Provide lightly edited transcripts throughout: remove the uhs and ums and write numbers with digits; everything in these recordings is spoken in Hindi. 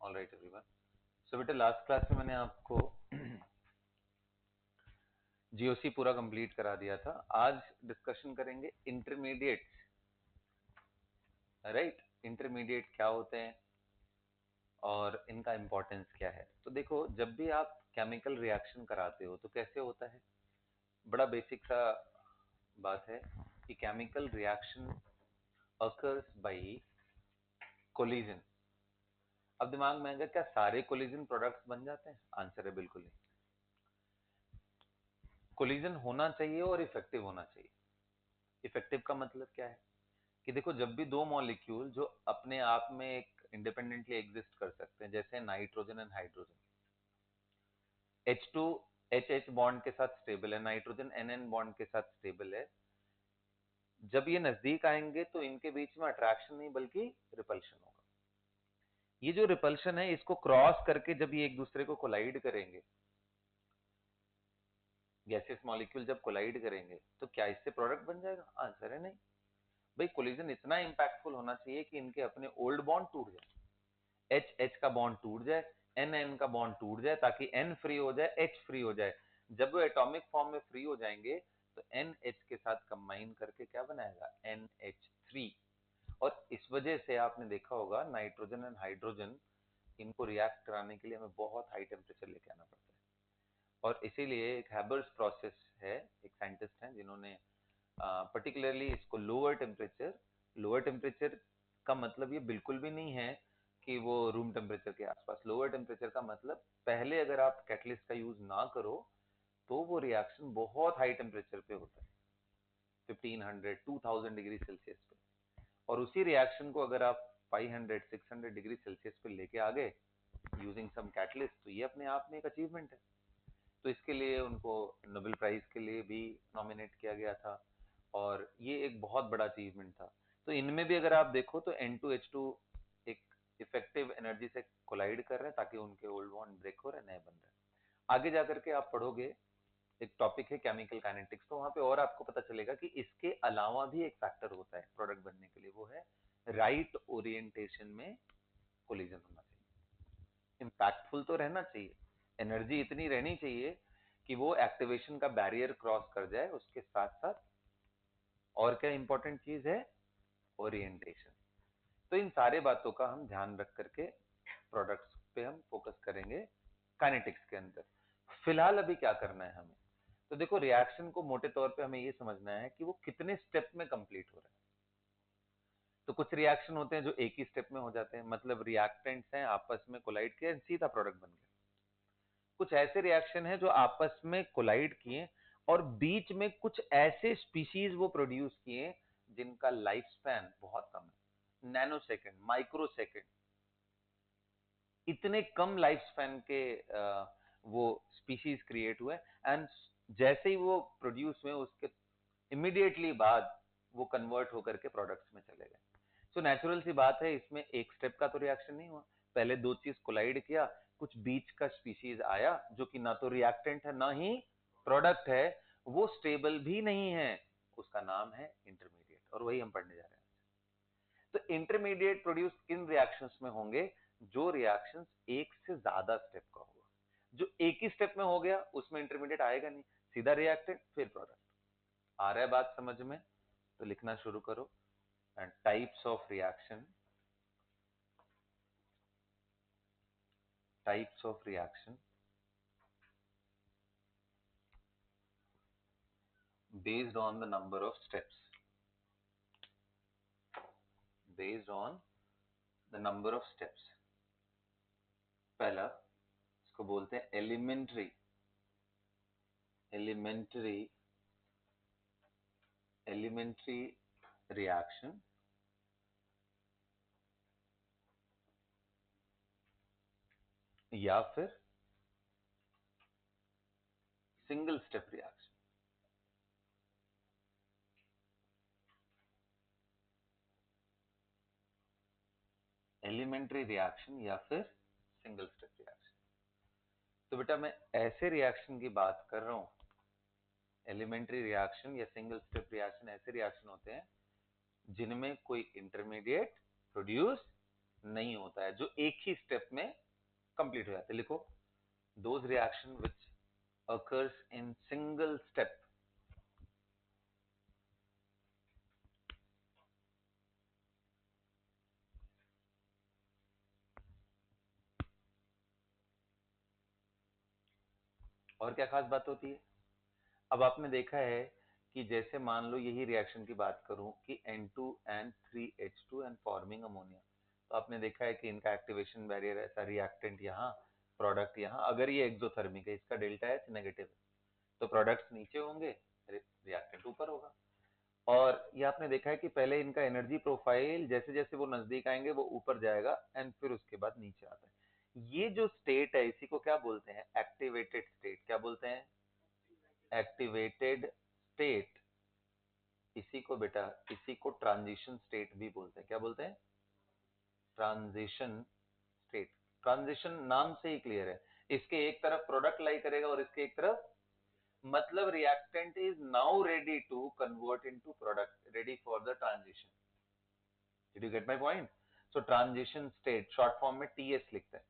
ऑलराइट एवरीवन, सो बेटा लास्ट क्लास में मैंने आपको जीओसी पूरा कंप्लीट करा दिया था। आज डिस्कशन करेंगे इंटरमीडिएट। राइट, इंटरमीडिएट क्या होते हैं और इनका इंपॉर्टेंस क्या है। तो देखो, जब भी आप केमिकल रिएक्शन कराते हो तो कैसे होता है, बड़ा बेसिक सा बात है कि chemical reaction occurs by collision. अब दिमाग में आएगा क्या सारे कोलिजन प्रोडक्ट्स बन जाते हैं? आंसर है बिल्कुल नहीं। कोलिजन होना चाहिए और इफेक्टिव होना चाहिए। इफेक्टिव का मतलब क्या है कि देखो, जब भी दो मॉलिक्यूल जो अपने आप में एक इंडिपेंडेंटली एग्जिस्ट कर सकते हैं, जैसे nitrogen and hydrogen, H2 HH bond के साथ स्टेबल है, नाइट्रोजन NN बॉन्ड के साथ स्टेबल है, जब ये नजदीक आएंगे तो इनके बीच में अट्रैक्शन नहीं बल्कि रिपल्शन होगा। ये जो रिपल्शन है, इसको क्रॉस करके जब ये एक दूसरे को कोलाइड करेंगे, गैसियस मॉलिक्यूल जब कोलाइड करेंगे, तो क्या इससे प्रोडक्ट बन जाएगा? आंसर है नहीं। भाई, कोलिजन इतना इंपैक्टफुल होना चाहिए कि इनके अपने ओल्ड बॉन्ड टूट जाए, एच एच का बॉन्ड टूट जाए, एन एन का बॉन्ड टूट जाए, ताकि एन फ्री हो जाए, एच फ्री हो जाए। जब वो एटॉमिक फॉर्म में फ्री हो जाएंगे तो एन एच के साथ कंबाइन करके क्या बनाएगा? NH3। और इस वजह से आपने देखा होगा नाइट्रोजन एंड हाइड्रोजन, इनको रिएक्ट कराने के लिए हमें बहुत हाई टेम्परेचर लेके आना पड़ता है। और इसीलिए एक हैबर्स प्रोसेस है, एक साइंटिस्ट हैं जिन्होंने पर्टिकुलरली इसको लोअर टेम्परेचर का मतलब ये बिल्कुल भी नहीं है कि वो रूम टेम्परेचर के आसपास। लोअर टेम्परेचर का मतलब पहले अगर आप कैटलिस्ट का यूज ना करो तो वो रिएक्शन बहुत हाई टेम्परेचर पे होता है, 1500 2000 डिग्री सेल्सियस पे। और उसी रिएक्शन को अगर आप 500 600 डिग्री सेल्सियस पे लेके आ गए यूजिंग सम कैटलिस्ट, तो ये अपने आप में एक अचीवमेंट है। तो इसके लिए उनको नोबेल प्राइज के लिए भी नॉमिनेट किया गया था, और ये एक बहुत बड़ा अचीवमेंट था। तो इनमें भी अगर आप देखो तो N2H2 एक इफेक्टिव एनर्जी से कोलाइड कर रहे हैं ताकि उनके ओल्ड बॉन्ड ब्रेक हो रहे, नए बन रहे हैं। आगे जाकर के आप पढ़ोगे, एक टॉपिक है केमिकल काइनेटिक्स, तो वहां पे और आपको पता चलेगा कि इसके अलावा भी एक फैक्टर होता है प्रोडक्ट बनने के लिए, वो है राइट ओरिएंटेशन में कोलिजन होना चाहिए। इम्पैक्टफुल तो रहना चाहिए, एनर्जी इतनी रहनी चाहिए कि वो एक्टिवेशन का बैरियर क्रॉस कर जाए। उसके साथ साथ और क्या इंपॉर्टेंट चीज है? ओरिएंटेशन। तो इन सारे बातों का हम ध्यान रख करके प्रोडक्ट्स पे हम फोकस करेंगे काइनेटिक्स के अंदर। फिलहाल अभी क्या करना है हमें, तो देखो, रिएक्शन को मोटे तौर पे हमें ये समझना है कि वो कितने स्टेप में कंप्लीट हो रहा है। तो कुछ रिएक्शन होते हैं जो एक ही स्टेप में हो जाते हैं, मतलब रिएक्टेंट्स हैं, आपस में कोलाइड किया, सीधा प्रोडक्ट बन गया। कुछ ऐसे रिएक्शन है जो आपस में कोलाइड किए और बीच में कुछ ऐसे स्पीशीज वो प्रोड्यूस किए जिनका लाइफ स्पैन बहुत कम है, नैनो सेकेंड, माइक्रो सेकेंड, इतने कम लाइफ स्पैन के वो स्पीशीज क्रिएट हुए। एंड जैसे ही वो प्रोड्यूस हुए उसके इमीडिएटली बाद वो कन्वर्ट होकर के प्रोडक्ट्स में चले गए। सो नेचुरल सी बात है, इसमें एक स्टेप का तो रिएक्शन नहीं हुआ, पहले दो चीज कोलाइड किया, कुछ बीच का स्पीशीज आया जो कि ना तो रिएक्टेंट है ना ही प्रोडक्ट है, वो स्टेबल भी नहीं है, उसका नाम है इंटरमीडिएट, और वही हम पढ़ने जा रहे हैं। तो इंटरमीडिएट प्रोड्यूस किन रिएक्शंस में होंगे? जो रिएक्शंस एक से ज्यादा स्टेप का होगा। जो एक ही स्टेप में हो गया उसमें इंटरमीडिएट आएगा नहीं, सीधा रिएक्टेंट फिर प्रोडक्ट। आ रहा है बात समझ में? तो लिखना शुरू करो। And types of reaction, types of reaction based on the number of steps, based on the number of steps। पहला इसको बोलते हैं एलिमेंट्री, एलिमेंट्री, एलिमेंट्री रिएक्शन, या फिर single step reaction. Elementary reaction या फिर सिंगल स्टेप रिएक्शन। तो बेटा मैं ऐसे रिएक्शन की बात कर रहा हूं, एलिमेंट्री रिएक्शन या सिंगल स्टेप रिएक्शन ऐसे रिएक्शन होते हैं जिनमें कोई इंटरमीडिएट प्रोड्यूस नहीं होता है, जो एक ही स्टेप में कंप्लीट हो जाते हैं। लिखो, those reaction which occurs in single step। और क्या खास बात होती है? अब आपने देखा है कि जैसे मान लो यही रिएक्शन की बात करूं कि N2N3H2 एंड फॉर्मिंग अमोनिया, तो आपने देखा है कि इनका एक्टिवेशन बैरियर ऐसा, रिएक्टेंट यहाँ, प्रोडक्ट यहाँ। अगर ये एक्सोथर्मिक है, इसका डेल्टा एच नेगेटिव है, तो प्रोडक्ट्स नीचे होंगे, रिएक्टेंट ऊपर होगा। और ये आपने देखा है कि पहले इनका एनर्जी प्रोफाइल जैसे जैसे वो नजदीक आएंगे वो ऊपर जाएगा एंड फिर उसके बाद नीचे आता है। ये जो स्टेट है इसी को क्या बोलते हैं? Activated state. क्या बोलते हैं? Activated state. इसी को बेटा, इसी को ट्रांजिशन स्टेट भी बोलते हैं। क्या बोलते हैं? Transition state. ट्रांजिशन नाम से ही क्लियर है, इसके एक तरफ प्रोडक्ट लाई करेगा और इसके एक तरफ, मतलब reactant is now ready to convert into product, ready for the transition. Did you get my point? So transition state short form में टीएस लिखते हैं।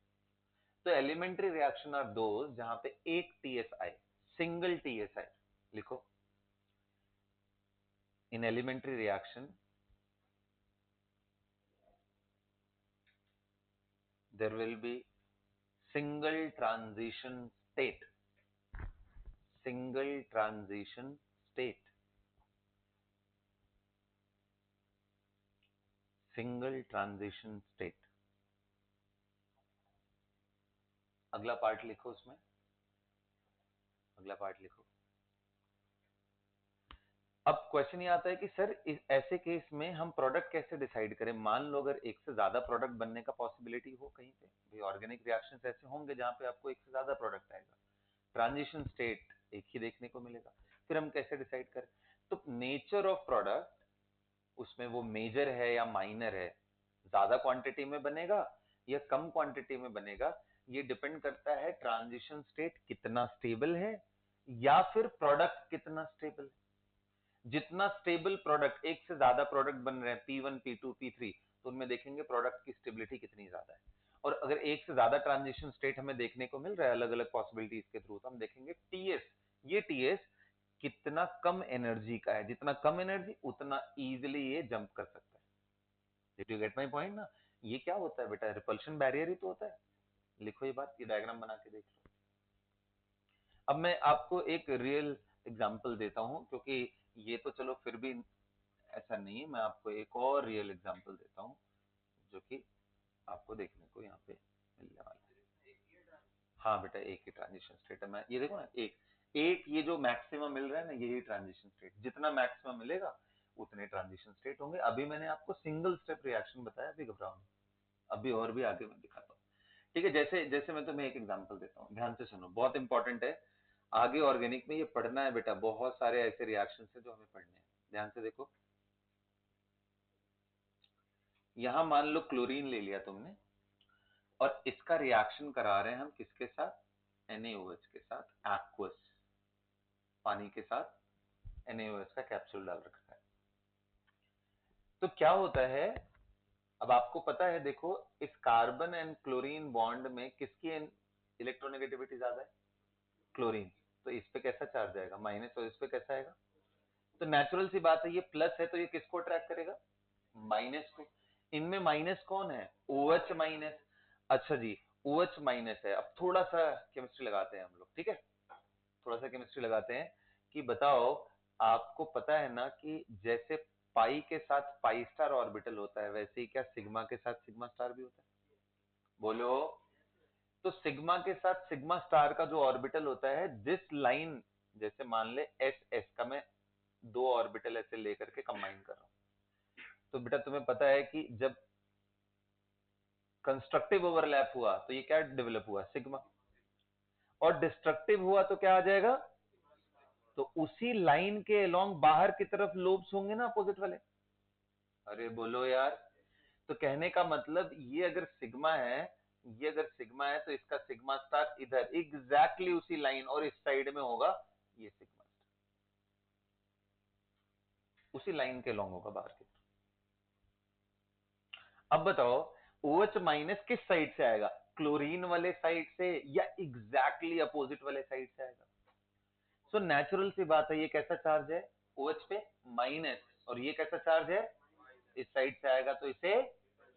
तो एलिमेंट्री रिएक्शन आर दोज जहां पे एक टीएस आए, सिंगल टीएस आए। लिखो, in elementary reaction there will be single transition state, single transition state, single transition state। अगला पार्ट लिखो, उसमें अगला पार्ट लिखो। अब क्वेश्चन ये आता है कि सर इस ऐसे केस में हम प्रोडक्ट कैसे डिसाइड करें? मान लो अगर एक से ज्यादा प्रोडक्ट बनने का पॉसिबिलिटी हो कहीं पे भी, ऑर्गेनिक रिएक्शंस ऐसे होंगे जहां पे आपको एक से ज्यादा प्रोडक्ट आएगा, ट्रांजिशन स्टेट एक ही देखने को मिलेगा, फिर हम कैसे डिसाइड करें? तो नेचर ऑफ प्रोडक्ट, उसमें वो मेजर है या माइनर है, ज्यादा क्वांटिटी में बनेगा या कम क्वांटिटी में बनेगा, ये डिपेंड करता है ट्रांजिशन स्टेट कितना स्टेबल है या फिर प्रोडक्ट कितना स्टेबल है। जितना स्टेबल प्रोडक्ट, एक से ज्यादा प्रोडक्ट बन रहे हैं P1 P2 P3, तो उनमें देखेंगे प्रोडक्ट की स्टेबिलिटी कितनी ज्यादा है। और अगर एक से ज्यादा ट्रांजिशन स्टेट हमें देखने को मिल रहा है अलग अलग पॉसिबिलिटीज के थ्रू, तो हम देखेंगे टीएस, ये टीएस कितना कम एनर्जी का है, जितना कम एनर्जी उतना इजिली ये जंप कर सकता है। Did you get my point ना? ये क्या होता है बेटा? रिपल्शन बैरियर ही तो होता है। लिखो ये बात, ये डायग्राम बना के देख लो। अब मैं आपको एक रियल एग्जांपल देता हूं, क्योंकि ये तो चलो फिर भी ऐसा नहीं है, मैं आपको एक और रियल एग्जांपल देता हूं जो कि आपको देखने को यहाँ पे मिलने वाला है। हाँ बेटा, एक ही ट्रांजिशन स्टेट है। मैं ये देखो ना, एक एक ये जो मैक्सिमम मिल रहा है ना, यही ट्रांजिशन स्टेट, जितना मैक्सिमम मिलेगा उतने ट्रांजिशन स्टेट होंगे। अभी मैंने आपको सिंगल स्टेप रिएक्शन बताया, अभी घबराओ नहीं, अभी और भी आगे मैं दिखाता हूँ। ठीक है, जैसे जैसे मैं तुम्हें एक एग्जांपल देता हूँ, ध्यान से सुनो, बहुत इंपॉर्टेंट है। आगे ऑर्गेनिक में ये पढ़ना है बेटा, बहुत सारे ऐसे रिएक्शन है जो हमें पढ़ने हैं। ध्यान से देखो, यहां मान लो क्लोरीन ले लिया तुमने और इसका रिएक्शन करा रहे हैं हम किसके साथ? NaOH के साथ, एक्वस पानी के साथ NaOH का कैप्सूल डाल रखा है। तो क्या होता है, अब आपको पता है, देखो इस कार्बन एंड क्लोरीन बॉन्ड में किसकी इलेक्ट्रोनेगेटिविटी ज्यादा है? क्लोरीन। तो इस पे कैसा चार्ज आएगा? माइनस। और इस पे कैसा आएगा? तो नेचुरल सी बात है, ये प्लस है तो ये किसको अट्रैक्ट करेगा? माइनस को। इनमें माइनस कौन है? OH minus. अच्छा जी, OH माइनस है। अब थोड़ा सा केमिस्ट्री लगाते हैं हम लोग, ठीक है? थोड़ा सा केमिस्ट्री लगाते हैं कि बताओ, आपको पता है ना कि जैसे पाई के साथ पाई स्टार ऑर्बिटल होता है, वैसे ही क्या सिग्मा के साथ सिग्मा स्टार भी होता है? बोलो। तो सिग्मा के साथ सिग्मा स्टार का जो ऑर्बिटल होता है, दिस लाइन, जैसे मान ले एस एस का मैं दो ऑर्बिटल ऐसे लेकर के कंबाइन कर रहा हूं, तो बेटा तुम्हें पता है कि जब कंस्ट्रक्टिव ओवरलैप हुआ तो ये क्या डेवलप हुआ? सिग्मा। और डिस्ट्रक्टिव हुआ तो क्या आ जाएगा? तो उसी लाइन के अलोंग बाहर की तरफ लोब्स होंगे ना, अपोजिट वाले। अरे बोलो यार। तो कहने का मतलब, ये अगर सिग्मा है, ये अगर सिग्मा है तो इसका सिग्मा स्टार इधर एग्जैक्टली उसी लाइन और इस साइड में होगा, ये सिग्मा स्टार उसी लाइन के लॉन्ग होगा बाहर की तरफ। अब बताओ, OH माइनस किस साइड से आएगा, क्लोरीन वाले साइड से या एग्जैक्टली अपोजिट वाले साइड से आएगा। सो नेचुरल सी बात है, ये कैसा चार्ज है OH पे माइनस, और ये कैसा चार्ज है इस साइड से आएगा, तो इसे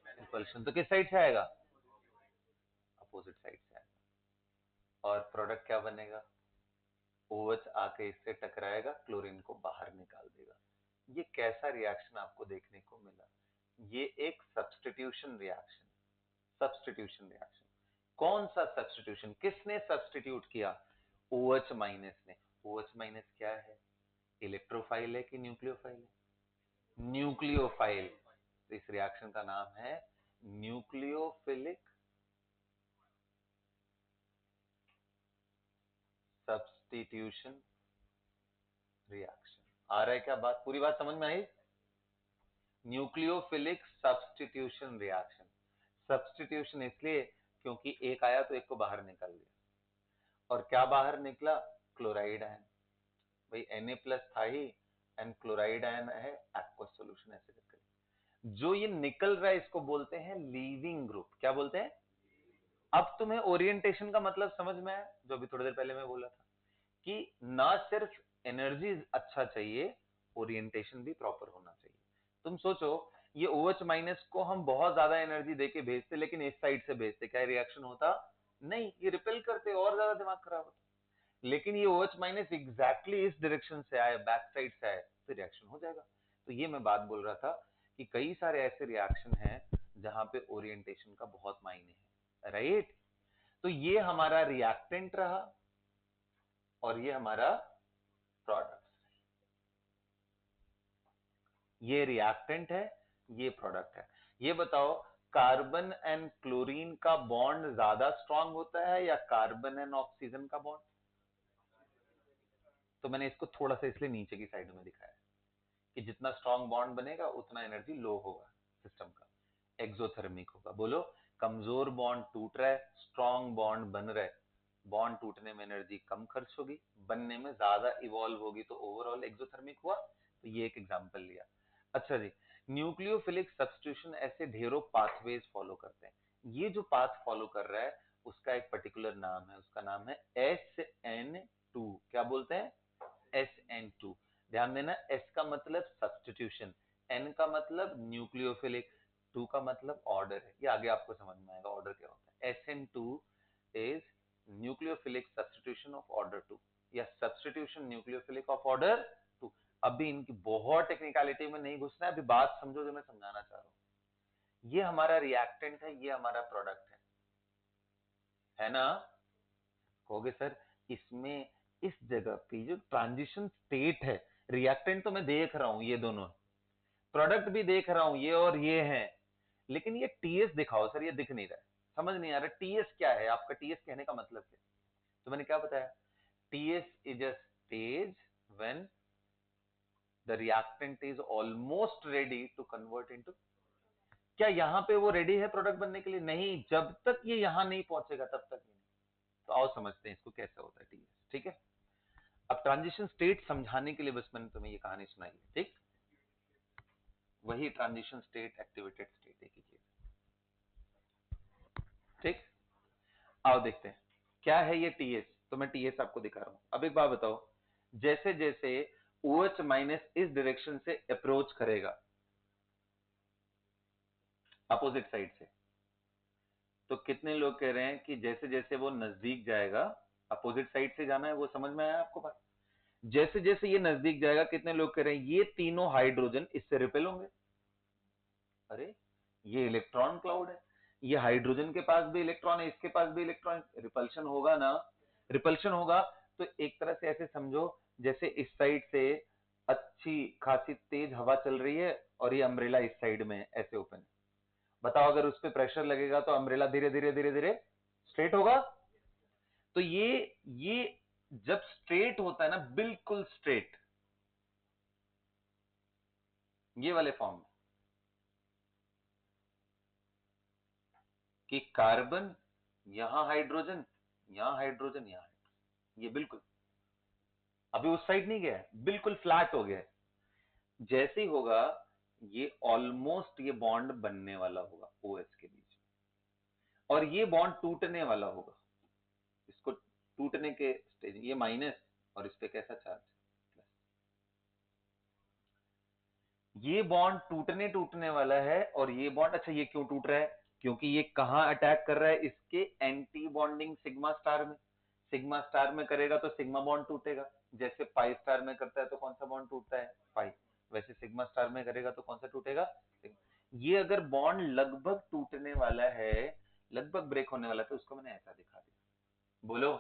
रिपल्शन, तो किस साइड से आएगा, अपोजिट साइड से आएगा। और प्रोडक्ट क्या बनेगा, OH आके इससे टकराएगा, क्लोरीन को बाहर निकाल देगा। ये कैसा रिएक्शन आपको देखने को मिला, ये एक सब्स्टिट्यूशन रिएक्शन। सब्स्टिट्यूशन रिएक्शन, कौन सा सब्स्टिट्यूशन, किसने सब्स्टिट्यूट किया, OH माइनस ने। OH माइनस क्या है, इलेक्ट्रोफाइल है कि न्यूक्लियोफाइल है, न्यूक्लियोफाइल। तो इस रिएक्शन का नाम है न्यूक्लियोफिलिक सब्स्टिट्यूशन रिएक्शन। आ रहा है क्या बात, पूरी बात समझ में आई। Nucleophilic substitution reaction. सब्स्टिट्यूशन इसलिए क्योंकि एक आया तो एक को बाहर निकाल दिया, और क्या बाहर निकला, क्लोराइड आयन। भाई Na+ था ही, एंड क्लोराइड आयन है एक्वस सॉल्यूशन, ऐसे करके जो ये निकल रहा है इसको बोलते हैं लीविंग ग्रुप। क्या बोलते हैं, अब तुम्हें ओरिएंटेशन का मतलब समझ में आया, जो अभी थोड़ी देर पहले मैं बोला था कि ना सिर्फ एनर्जी अच्छा चाहिए, ओरिएंटेशन भी प्रॉपर होना चाहिए। तुम सोचो, ये OH माइनस को हम बहुत ज्यादा एनर्जी देके भेजते, लेकिन इस साइड से भेजते, क्या रिएक्शन होता, नहीं, ये रिपेल करते, और ज्यादा दिमाग खराब होता। लेकिन ये OH माइनस एग्जैक्टली इस डायरेक्शन से आए, बैक साइड से आए, तो रिएक्शन हो जाएगा। तो ये मैं बात बोल रहा था कि कई सारे ऐसे रिएक्शन हैं जहां पे ओरिएंटेशन का बहुत मायने है, राइट। तो ये हमारा रिएक्टेंट रहा, और ये हमारा प्रोडक्ट। ये रिएक्टेंट है, ये प्रोडक्ट है। ये बताओ, कार्बन एंड क्लोरीन का बॉन्ड ज्यादा स्ट्रांग होता है या कार्बन एंड ऑक्सीजन का बॉन्ड। तो मैंने इसको थोड़ा सा इसलिए नीचे की साइड में दिखाया कि जितना स्ट्रांग बॉन्ड बनेगा उतना एनर्जी लो होगा सिस्टम का, एक्सोथर्मिक होगा। बोलो, कमजोर बॉन्ड टूट रहा है, स्ट्रांग बॉन्ड बन रहा है, बॉन्ड टूटने में एनर्जी कम खर्च होगी, बनने में ज्यादा इवॉल्व होगी, तो ओवरऑल एक्सोथर्मिक हुआ। तो ये एक एग्जांपल लिया। अच्छा जी, न्यूक्लियोफिलिक सब्स्टिट्यूशन ऐसे ढेरों पाथवेज फॉलो करते हैं। ये जो पाथ फॉलो कर रहा है उसका एक पर्टिकुलर नाम है, उसका नाम है SN2। क्या बोलते हैं, SN2। ध्यान देना, S का मतलब सब्स्टिट्यूशन, N का मतलब न्यूक्लियोफिलिक, 2 का मतलब ऑर्डर है। ये आगे आपको समझ में आएगा ऑर्डर क्या होता है। SN2 is nucleophilic substitution of order 2, या सब्स्टिट्यूशन न्यूक्लियोफिलिक ऑफ ऑर्डर 2। अभी इनकी बहुत टेक्निकलिटी में नहीं घुसना है, अभी बात समझो जो मैं समझाना चाह रहा हूं। ये हमारा रिएक्टेंट है, ये हमारा प्रोडक्ट है ना। कहोगे सर इसमें, इस जगह पे जो ट्रांजिशन स्टेट है, रिएक्टेंट तो मैं देख रहा हूं, ये दोनों प्रोडक्ट भी देख रहा हूं, ये और ये है, लेकिन ये TS दिखाओ सर, ये दिख नहीं रहा है, समझ नहीं आ रहा। TS क्या है, आपका TS कहने का मतलब क्या, तो मैंने क्या बताया, TS is a stage when the reactant is almost ready to convert into. क्या यहां पे वो रेडी है प्रोडक्ट बनने के लिए, नहीं, जब तक ये यहां नहीं पहुंचेगा तब तक नहीं। तो आओ समझते हैं इसको कैसा होता है TS, ठीक है। अब ट्रांजिशन स्टेट समझाने के लिए बस मैंने तुम्हें ये कहानी सुनाई है, ठीक। वही ट्रांजिशन स्टेट, एक्टिवेटेड स्टेट, एक ही चीज, ठीक। आओ देखते हैं क्या है ये TS। तो मैं TS आपको दिखा रहा हूं। अब एक बात बताओ, जैसे जैसे OH माइनस इस डायरेक्शन से अप्रोच करेगा अपोजिट साइड से, तो कितने लोग कह रहे हैं कि जैसे जैसे वो नजदीक जाएगा, अपोजिट साइड से जाना है, वो समझ में आया आपको बात। जैसे जैसे ये नजदीक जाएगा, कितने लोग कह रहे हैं ये तीनों हाइड्रोजन इससे रिपेल होंगे। अरे ये इलेक्ट्रॉन क्लाउड है, ये हाइड्रोजन के पास भी इलेक्ट्रॉन है, इसके पास भी इलेक्ट्रॉन, रिपल्शन होगा ना, रिपल्शन होगा। तो एक तरह से ऐसे समझो जैसे इस साइड से अच्छी खासी तेज हवा चल रही है, और ये अम्ब्रेला इस साइड में ऐसे ओपन है। बताओ अगर उस पर प्रेशर लगेगा तो अम्ब्रेला धीरे धीरे धीरे धीरे स्ट्रेट होगा। तो ये जब स्ट्रेट होता है ना, बिल्कुल स्ट्रेट, ये वाले फॉर्म में, कि कार्बन यहां हाइड्रोजन, यहां हाइड्रोजन, यहां हाइड्रोजन, ये बिल्कुल अभी उस साइड नहीं गया है, बिल्कुल फ्लैट हो गया है। जैसे ही होगा ये ऑलमोस्ट ये बॉन्ड बनने वाला होगा OH के बीच, और ये बॉन्ड टूटने वाला होगा, इसको टूटने के स्टेज, ये माइनस और इस पे कैसा चार्ज प्लस। ये बॉन्ड टूटने टूटने वाला है और ये बॉन्ड, अच्छा ये क्यों टूट रहा है, क्योंकि ये कहां अटैक कर रहा है, इसके एंटी बॉन्डिंग सिग्मा स्टार में। सिग्मा स्टार में करेगा तो सिग्मा बॉन्ड टूटेगा, जैसे पाई स्टार में करता है तो कौन सा बॉन्ड टूटता है, पाई। वैसे सिग्मा स्टार में करेगा तो कौन सा टूटेगा, ये अगर बॉन्ड लगभग टूटने वाला है, लगभग ब्रेक होने वाला है, तो उसको मैंने ऐसा दिखा दिया। बोलो,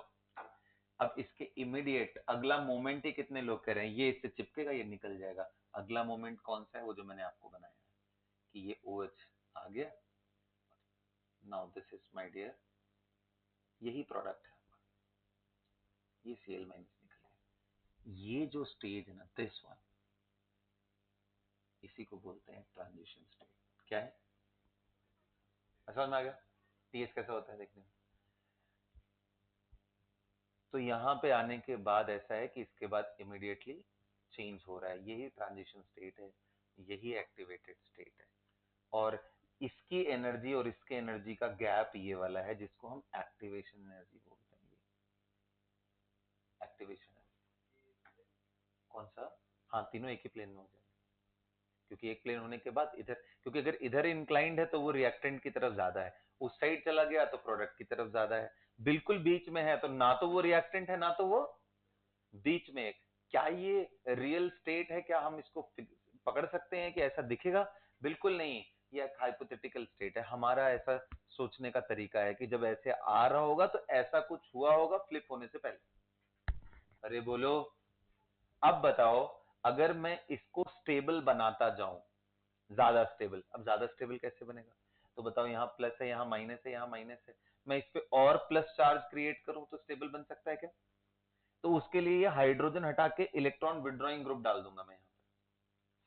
अब इसके इमीडिएट अगला मोमेंट ही कितने लोग कह रहे हैं, ये इससे चिपकेगा, ये निकल जाएगा। अगला मोमेंट कौन सा है, वो जो मैंने आपको बनाया है कि ये OH आ गया, now this is my dear, यही प्रोडक्ट है, ये Cl माइनस निकल गया। ये जो स्टेज है ना, दिस वन, इसी को बोलते हैं ट्रांजिशन स्टेट। क्या है, समझ में आ गया TS कैसा होता है देखने में। तो यहाँ पे आने के बाद ऐसा है कि इसके बाद इमीडिएटली चेंज हो रहा है, यही ट्रांजिशन स्टेट है, यही एक्टिवेटेड स्टेट है। और इसकी एनर्जी और इसके एनर्जी का गैप ये वाला है, जिसको हम एक्टिवेशन एनर्जी बोलते हैं। एक्टिवेशन कौन सा, हाँ तीनों एक ही प्लेन में हो जाएंगे, क्योंकि एक प्लेन होने के बाद इधर, क्योंकि अगर इधर इंक्लाइंड है तो वो रिएक्टेंट की तरफ ज्यादा है, उस साइड चला गया तो प्रोडक्ट की तरफ ज्यादा है। बिल्कुल बीच में है तो ना तो वो रिएक्टेंट है ना तो वो बीच में एक। क्या ये रियल स्टेट है, क्या हम इसको पकड़ सकते हैं कि ऐसा दिखेगा, बिल्कुल नहीं। ये एक हाइपोथेटिकल स्टेट है, हमारा ऐसा सोचने का तरीका है कि जब ऐसे आ रहा होगा तो ऐसा कुछ हुआ होगा फ्लिप होने से पहले। अरे बोलो, अब बताओ, अगर मैं इसको स्टेबल बनाता जाऊं, ज्यादा स्टेबल, अब ज्यादा स्टेबल कैसे बनेगा, तो बताओ, यहाँ प्लस है, यहाँ माइनस है, यहाँ माइनस है, मैं इस पे और प्लस चार्ज क्रिएट करूं तो स्टेबल बन सकता है क्या, तो उसके लिए ये हाइड्रोजन हटा के इलेक्ट्रॉन विड्रॉइंग ग्रुप डाल दूंगा मैं, यहाँ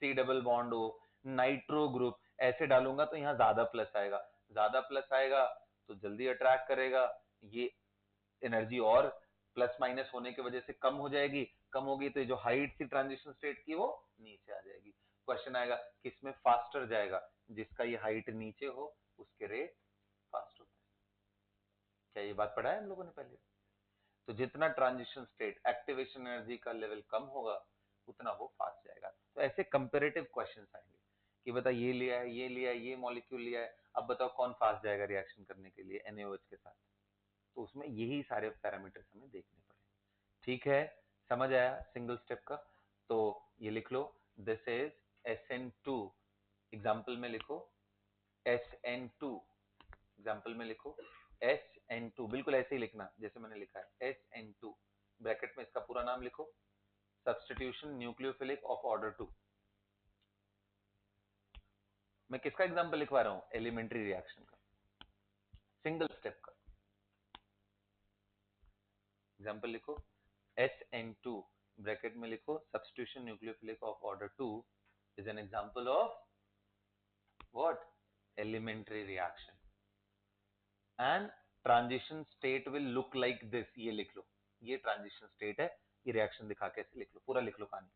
सी डबल बॉन्ड हो, नाइट्रो ग्रुप ऐसे डालूंगा तो यहाँ ज्यादा प्लस आएगा। ज्यादा प्लस आएगा तो जल्दी अट्रैक्ट करेगा, ये एनर्जी और प्लस माइनस होने की वजह से कम हो जाएगी, कम होगी तो ये जो हाइट थी ट्रांजिशन स्टेट की वो नीचे आ जाएगी। क्वेश्चन आएगा किसमें फास्टर जाएगा, जिसका ये हाइट नीचे हो उसके रेट फास्ट होता है। क्या ये बात पढ़ा है हम लोगों ने पहले, तो जितना ट्रांजिशन स्टेट एक्टिवेशन एनर्जी का लेवल कम होगा उतना वो फास्ट जाएगा। तो ऐसे कंपेरेटिव क्वेश्चंस आएंगे कि बता, ये लिया है, ये लिया है, ये मॉलिक्यूल लिया है, अब बताओ कौन फास्ट जाएगा रिएक्शन करने के लिए NaOH के साथ। तो उसमें यही सारे पैरामीटर्स हमें देखने पड़ेंगे। ठीक है, समझ आया सिंगल स्टेप का। तो ये लिख लो, दिस इज SN2, एग्जाम्पल में लिखो SN2, एग्जाम्पल में लिखो SN2, बिल्कुल ऐसे ही लिखना जैसे मैंने लिखा है SN2, ब्रैकेट में इसका पूरा नाम लिखो, सब्स्टिट्यूशन न्यूक्लियोफिलिक ऑफ ऑर्डर 2। मैं किसका एग्जाम्पल लिखवा रहा हूं, एलिमेंट्री रिएक्शन का, सिंगल स्टेप का एग्जाम्पल लिखो, SN2 ब्रैकेट में लिखो, substitution nucleophilic of order 2 is an example of what, elementary reaction, and transition state will look like this, ये लिख लो, ये ट्रांजिशन स्टेट है, ये रिएक्शन दिखा के ऐसे लिख लो, पूरा लिख लो कहानी।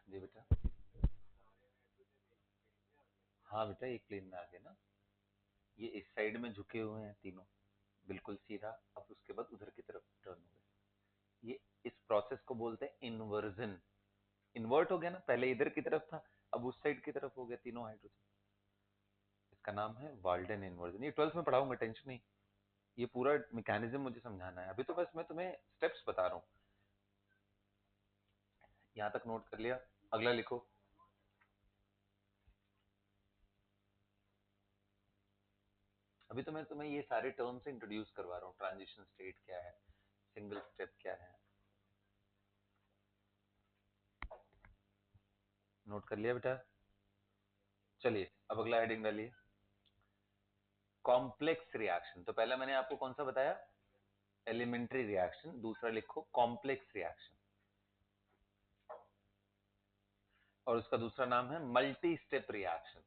जी बेटा, हाँ बेटा एक प्लेन में आ गए ना, ये इस साइड में झुके हुए हैं तीनों, बिल्कुल सीधा, अब उसके बाद उधर की तरफ टर्न हो गए। ये इस प्रोसेस को बोलते हैं इन्वर्जन, इन्वर्ट हो गया ना, पहले इधर की तरफ था अब उस साइड की तरफ हो गया तीनों हाइड्रोजन, इसका नाम है वाल्डन इन्वर्जन। ये 12th में पढ़ाऊंगा, टेंशन नहीं, ये पूरा मैकेनिज्म मुझे समझाना है, अभी तो बस मैं तुम्हें स्टेप्स बता रहा हूँ। यहां तक नोट कर लिया, अगला लिखो, अभी तो मैं तुम्हें ये सारे टर्म्स इंट्रोड्यूस करवा रहा हूँ, ट्रांजिशन स्टेट क्या है, सिंगल स्टेप क्या है, नोट कर लिया बेटा? चलिए अब अगला हेडिंग डालिए, कॉम्प्लेक्स रिएक्शन। तो पहला मैंने आपको कौन सा बताया, एलिमेंट्री रिएक्शन, दूसरा लिखो कॉम्प्लेक्स रिएक्शन, और उसका दूसरा नाम है मल्टी स्टेप रिएक्शन।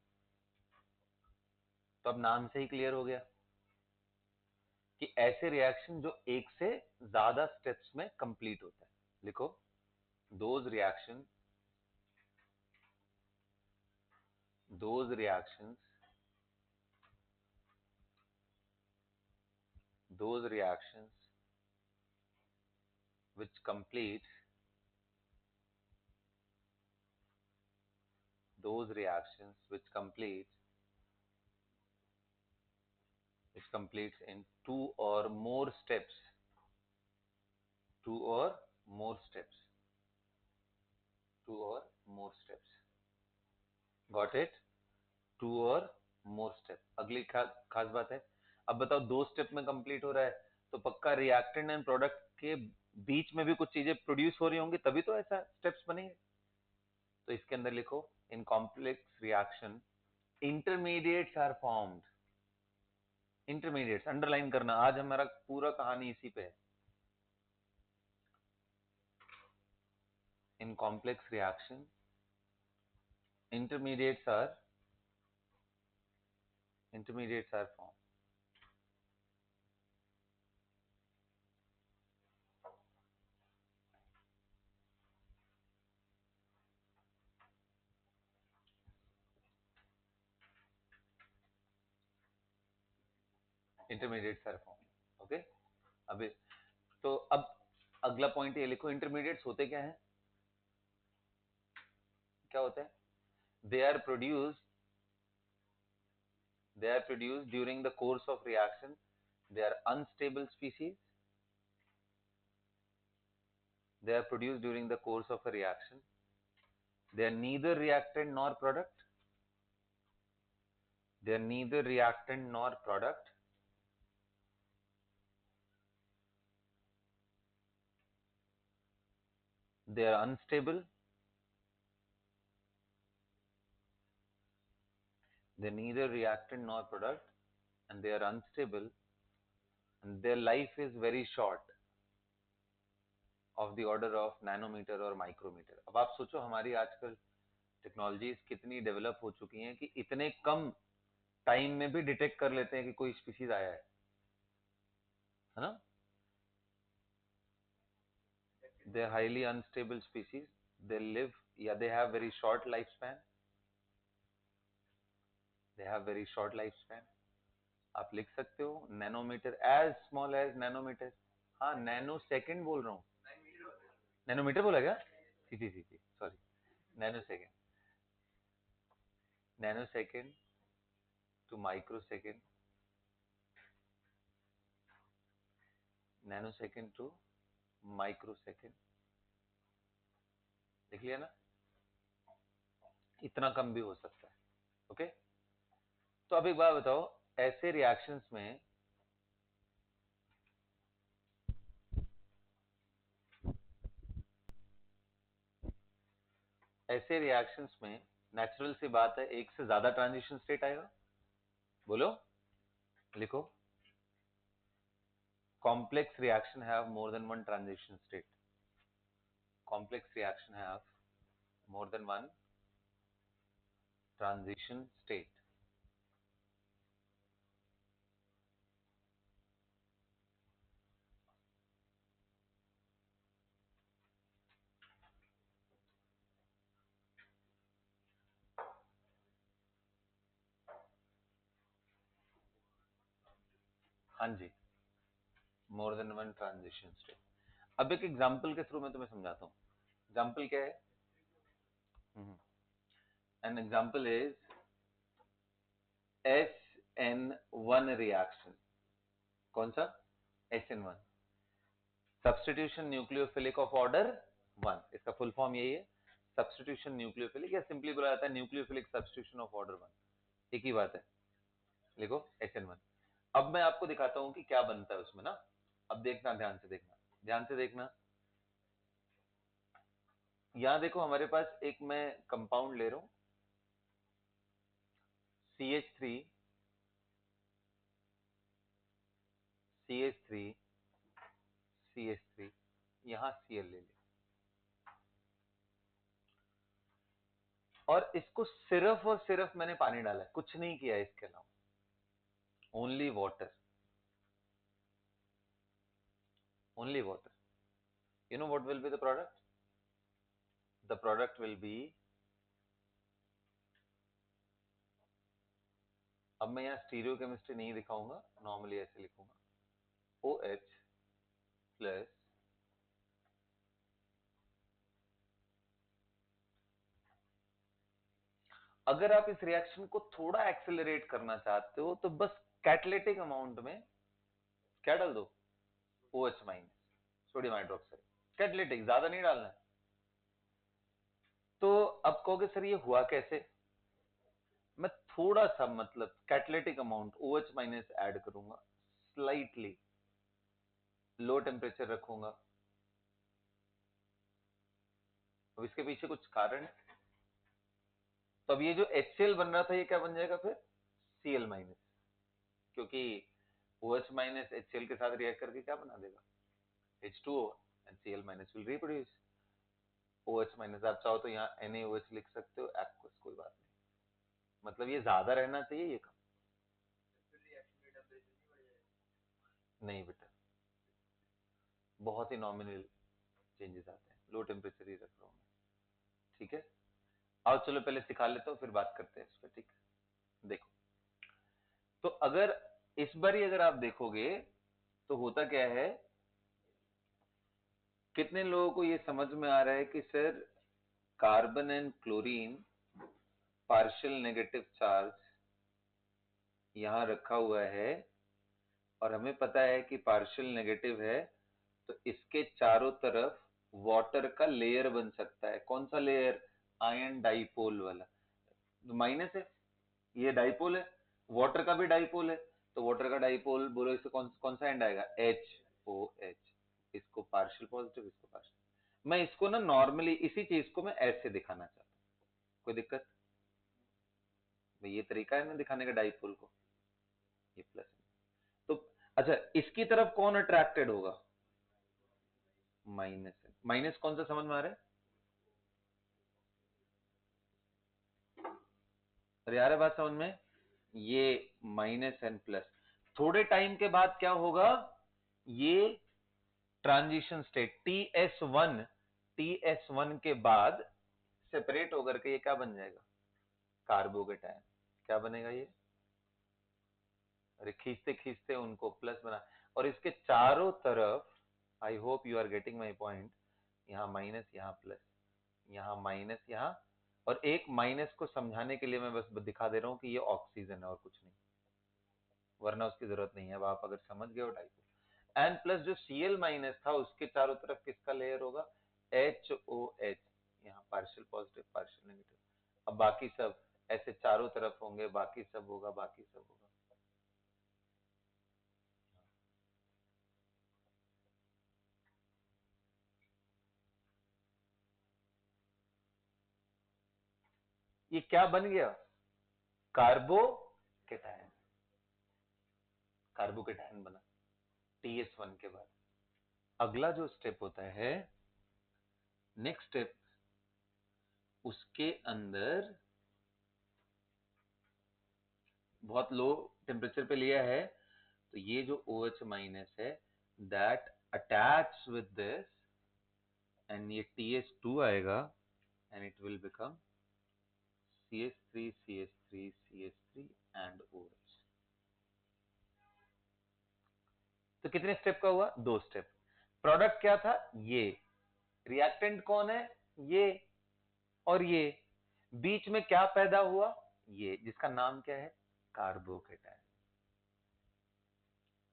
तो अब नाम से ही क्लियर हो गया कि ऐसे रिएक्शन जो एक से ज्यादा स्टेप्स में कंप्लीट होता है। लिखो, those reaction, those reactions those reactions which complete those reactions which completes in two or more steps, two or more steps, two or more steps, got it? Two और मोर स्टेप। अगली खास बात है, अब बताओ दो स्टेप में कंप्लीट हो रहा है तो पक्का रिएक्टेंट एंड प्रोडक्ट के बीच में भी कुछ चीजें प्रोड्यूस हो रही होंगी, तभी तो ऐसा स्टेप्स बनेंगे। तो इसके अंदर लिखो, in complex reaction intermediates are formed. Intermediates underline करना, आज हमारा पूरा कहानी इसी पे है। In complex reaction intermediates are formed. Intermediates are formed. Okay? अभी तो अब अगला पॉइंट ये लिखो, इंटरमीडिएट्स होते क्या हैं? क्या होता है? they are produced during the course of reaction. They are unstable species. They are produced during the course of a reaction. They are neither reactant nor product. They are neither reactant nor product. They are unstable. They are neither reactant nor product, and they are unstable, and their life is very short, of the order of nanometre और माइक्रोमीटर। अब आप सोचो हमारी आजकल टेक्नोलॉजीज कितनी डेवलप हो चुकी हैं कि इतने कम टाइम में भी डिटेक्ट कर लेते हैं कि कोई स्पीशीज आया है ना? They are highly unstable species, they live या they have very short life span, they have very short life span. आप लिख सकते हो nanometer, as small as nanometer. हाँ, नैनो सेकेंड बोल रहा हूँ, नैनोमीटर बोला क्या? जी जी जी, sorry, nanosecond, nanosecond to microsecond, nanosecond to microsecond. देख लिया ना, इतना कम भी हो सकता है। ओके, तो अब एक बात बताओ, ऐसे रिएक्शंस में नेचुरल सी बात है, एक से ज्यादा ट्रांजिशन स्टेट आएगा। बोलो, लिखो, complex reaction have more than one transition state. Complex reaction have more than one transition state. हाँ जी, more than one transition state. अब एक एग्जांपल के थ्रू मैं तुम्हें समझाता हूँ। एग्जांपल क्या है? An example is SN1 reaction. कौन सा? SN1, substitution nucleophilic of order 1। इसका फुल फॉर्म यही है, सब्स्टिट्यूशन न्यूक्लियोफिलिक, या सिंपली बोला जाता है न्यूक्लियोफिलिक सब्स्टिट्यूशन ऑफ ऑर्डर 1। एक ही बात है। लिखो SN1। अब मैं आपको दिखाता हूं कि क्या बनता है उसमें ना। अब देखना, ध्यान से देखना, ध्यान से देखना। यहां देखो हमारे पास एक मैं कंपाउंड ले रहा हूं, CH3, CH3, CH3, यहां Cl ले ले, और इसको सिर्फ और सिर्फ मैंने पानी डाला है, कुछ नहीं किया है इसके अलावा, only water, only water. You know what will be the product? The product will be, अब मैं यहाँ स्टीरियो केमिस्ट्री नहीं दिखाऊंगा, नॉर्मली ऐसे लिखूंगा, OH प्लस, अगर आप इस रिएक्शन को थोड़ा एक्सेलरेट करना चाहते हो तो बस कैटालिटिक अमाउंट में क्या डाल दो, OH minus, sodium hydroxide, catalytic, ज्यादा नहीं डालना है। तो अब कहोगे सर ये हुआ कैसे, मैं थोड़ा सा मतलब catalytic amount OH minus add करूंगा, स्लाइटली लो टेम्परेचर रखूंगा। अब इसके पीछे कुछ कारण है। तो अब ये जो HCl बन रहा था ये क्या बन जाएगा फिर, Cl माइनस, क्योंकि OH माइनस HCl के साथ रिएक्ट करके क्या बना देगा, H2O, and Cl minus will reproduce OH minus. आप चाहो तो यहाँ NaOH लिख सकते हो, एक्वस, कोई बात नहीं, मतलब ये ज्यादा रहना चाहिए, ये कम नहीं बेटा, बहुत ही नॉमिनल चेंजेस आते हैं, लो टेम्परेचर ही रख रहा हूँ मैं, ठीक है। आओ चलो पहले सिखा लेता हूँ फिर बात करते हैं इस पर, ठीक है। देखो, तो अगर इस बार ही अगर आप देखोगे तो होता क्या है, कितने लोगों को ये समझ में आ रहा है कि sir carbon and chlorine partial negative charge यहां रखा हुआ है, और हमें पता है कि पार्शियल नेगेटिव है, तो इसके चारों तरफ वाटर का लेयर बन सकता है, कौन सा लेयर, आयन डाइपोल वाला, तो माइनस है, ये डाइपोल है, वाटर का भी डाइपोल है, तो वाटर का डाइपोल बोलो इससे कौन कौन सा एंड आएगा, HOH, इसको पार्शियल पॉजिटिव, इसको पार्शियल। मैं इसको ना नॉर्मली इसी चीज को मैं ऐसे दिखाना चाहता हूँ, कोई दिक्कत, भाई ये तरीका है ना दिखाने का डाइपोल को, ये प्लस, तो अच्छा इसकी तरफ कौन अट्रैक्टेड होगा, माइनस है, माइनस कौन सा समझ में आ रहा है, अरे यार बात समझ में, ये माइनस एन प्लस, थोड़े टाइम के बाद क्या होगा, ये ट्रांजिशन स्टेट TS1 के बाद सेपरेट होकर के ये क्या बन जाएगा, कार्बोकेटायन, क्या बनेगा ये, अरे खींचते खींचते उनको प्लस बना, और इसके चारों तरफ, I hope you are getting my point, यहाँ माइनस, यहाँ प्लस, यहाँ माइनस, यहाँ, और एक माइनस को समझाने के लिए मैं बस दिखा दे रहा हूं कि ये ऑक्सीजन है और कुछ नहीं, वरना उसकी जरूरत नहीं है। अब आप अगर समझ गए हो टाइप, एन प्लस जो Cl माइनस था उसके चारों तरफ किसका लेयर होगा, HOH, यहाँ पार्शियल पॉजिटिव पार्शियल नेगेटिव, अब बाकी सब ऐसे चारों तरफ होंगे, बाकी सब होगा, बाकी सब होगा। ये क्या बन गया, कार्बोकेटायन, कार्बोकेटायन बना TS1 के बाद। अगला जो स्टेप होता है, नेक्स्ट स्टेप, उसके अंदर बहुत लो टेम्परेचर पे लिया है, तो ये जो OH माइनस है that attach with this, and ये TS2 आएगा, and it will become CH3 CH3 CH3 and OH। तो कितने स्टेप का हुआ, दो स्टेप। प्रोडक्ट क्या था, ये, रिएक्टेंट कौन है, ये, और ये, बीच में क्या पैदा हुआ, ये, जिसका नाम क्या है, कार्बोकेटायन।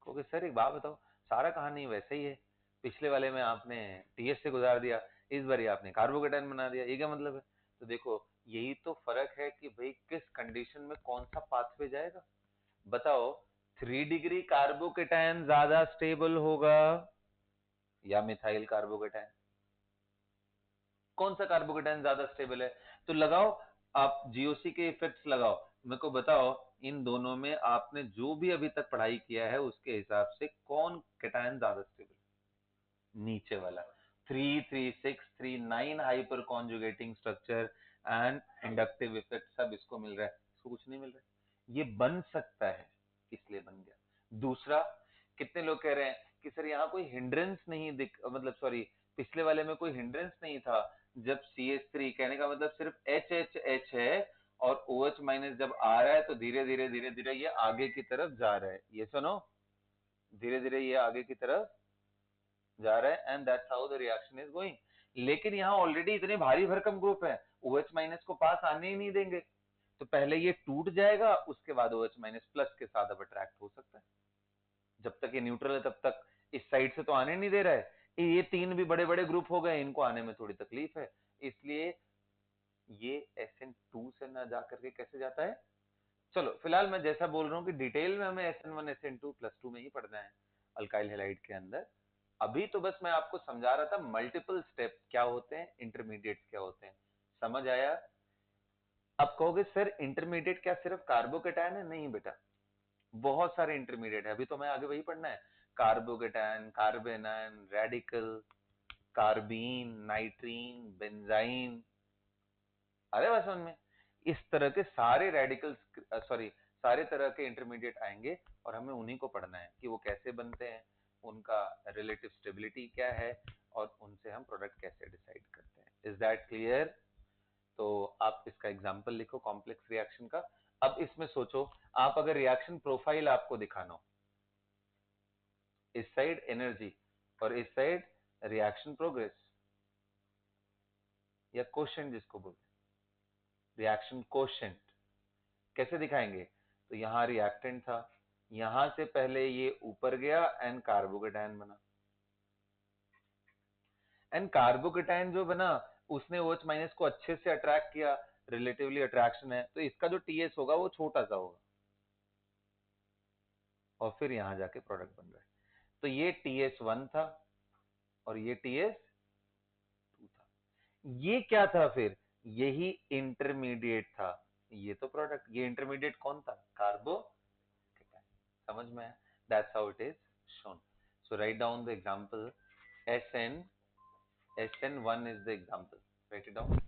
क्योंकि सर एक बात बताओ, सारा कहानी वैसे ही है, पिछले वाले में आपने TS से गुजार दिया, इस बार आपने कार्बोकेटायन बना दिया, ये क्या मतलब है। तो देखो यही तो फर्क है कि भाई किस कंडीशन में कौन सा पाथवे जाएगा। बताओ 3 डिग्री कार्बोकेटायन ज्यादा स्टेबल होगा या मिथाइल कार्बोकेटायन? कौन सा कार्बोकेटायन ज्यादा स्टेबल है? तो लगाओ, आप जीओसी के इफेक्ट्स लगाओ, मेरे को बताओ इन दोनों में आपने जो भी अभी तक पढ़ाई किया है उसके हिसाब से कौन केटायन ज्यादा स्टेबल? नीचे वाला। 3 3 6 3 9 hyper conjugating structure and inductive effect सब इसको मिल रहा है, इसको कुछ नहीं मिल रहा है। ये बन सकता है, इसलिए बन गया। दूसरा, कितने लोग कह रहे हैं कि सर यहाँ कोई हिंड्रेंस नहीं दिख, मतलब सॉरी, पिछले वाले में कोई हिंड्रेंस नहीं था, जब CH3 कहने का मतलब सिर्फ HHH है और OH माइनस जब आ रहा है तो धीरे धीरे धीरे धीरे ये आगे की तरफ जा रहा है, ये सुनो, धीरे धीरे ये आगे की तरफ जा रहा है and that's how the reaction is going. लेकिन यहाँ ऑलरेडी इतने भारी भरकम ग्रुप है, OH माइनस को पास आने ही नहीं देंगे, तो पहले ये टूट जाएगा, उसके बाद OH माइनस प्लस के साथ अब अट्रैक्ट हो सकता है। जब तक ये न्यूट्रल है तब तक इस साइड से तो आने नहीं दे रहा है। ये तीन भी बड़े बड़े ग्रुप हो गए, इनको आने में थोड़ी तकलीफ है, इसलिए ये SN2 से ना जा करके कैसे जाता है। चलो फिलहाल मैं जैसा बोल रहा हूँ कि डिटेल में हमें SN1 SN2 +2 में ही पढ़ना है अल्काइल हैलाइड के अंदर। अभी तो बस मैं आपको समझा रहा था मल्टीपल स्टेप क्या होते हैं, इंटरमीडिएट क्या होते हैं, समझ आया? अब कहोगे सर इंटरमीडिएट क्या सिर्फ कार्बोकेटायन है? नहीं बेटा, बहुत सारे इंटरमीडिएट है, अभी तो मैं आगे वही पढ़ना है। Carbocation, carbanion, radical, carbene, nitrene, benzyne, अरे बस समझ में, इस तरह के सारे रेडिकल्स, सॉरी, सारे तरह के इंटरमीडिएट आएंगे और हमें उन्हीं को पढ़ना है कि वो कैसे बनते हैं, उनका रिलेटिव स्टेबिलिटी क्या है और उनसे हम प्रोडक्ट कैसे डिसाइड करते हैं। Is that clear? तो आप इसका एग्जांपल लिखो कॉम्प्लेक्स रिएक्शन का। अब इसमें सोचो, आप अगर रिएक्शन प्रोफाइल आपको दिखाना हो, इस साइड एनर्जी और इस साइड रिएक्शन प्रोग्रेस या कोशेंट जिसको बोलते हैं, रिएक्शन कोशेंट कैसे दिखाएंगे? तो यहां रिएक्टेंट था, यहां से पहले ये ऊपर गया एंड कार्बोकेटायन बना, एंड कार्बोकेटायन जो बना उसने OH माइनस को अच्छे से अट्रैक्ट किया, रिलेटिवली अट्रैक्शन है, तो इसका जो TS होगा वो छोटा सा होगा और फिर यहां जाके प्रोडक्ट बन रहा है। तो ये TS1 था और ये TS2 था। ये क्या था फिर? यही इंटरमीडिएट था, ये तो प्रोडक्ट, ये इंटरमीडिएट कौन था? कार्बोकेटायन। समझ में आया? That's how it is shown. So write down the example, SN1 is the example. Write it down.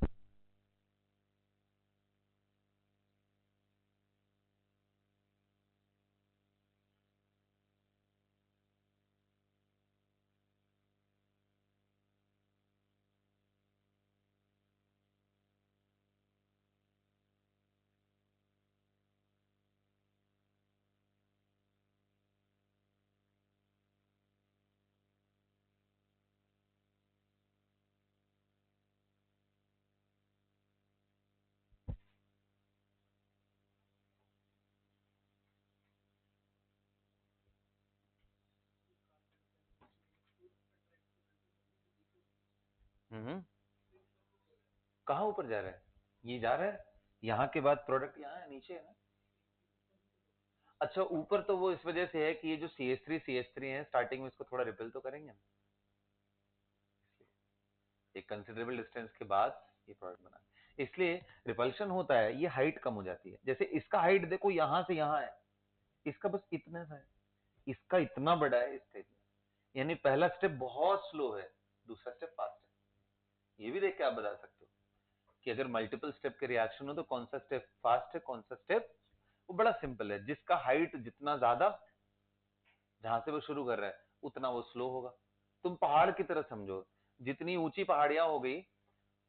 कहाँ ऊपर जा रहा है? ये जा रहा है, यहाँ के बाद प्रोडक्ट यहाँ है, नीचे है ना। अच्छा, ऊपर तो वो इस वजह से है कि ये जो CH3 है स्टार्टिंग में इसको थोड़ा रिपेल तो करेंगे ना, एक कंसिडरेबल डिस्टेंस के बाद ये प्रोडक्ट बना, इसलिए रिपल्शन होता है, ये हाइट कम हो जाती है। जैसे इसका हाइट देखो यहाँ से यहाँ है, इसका बस इतना सा है, इसका इतना बड़ा है इस स्टेज में, यानी पहला स्टेप बहुत स्लो है, दूसरा स्टेप फास्ट है। ये भी देख के आप बता सकते हो कि अगर मल्टीपल स्टेप के रिएक्शन हो तो कौन सा स्टेप फास्ट है, कौन सा स्टेप, वो बड़ा सिंपल है, जिसका हाइट जितना ज्यादा, जहां से वो शुरू कर रहा है उतना वो स्लो होगा। तुम पहाड़ की तरह समझो, जितनी ऊंची पहाड़ियां हो गई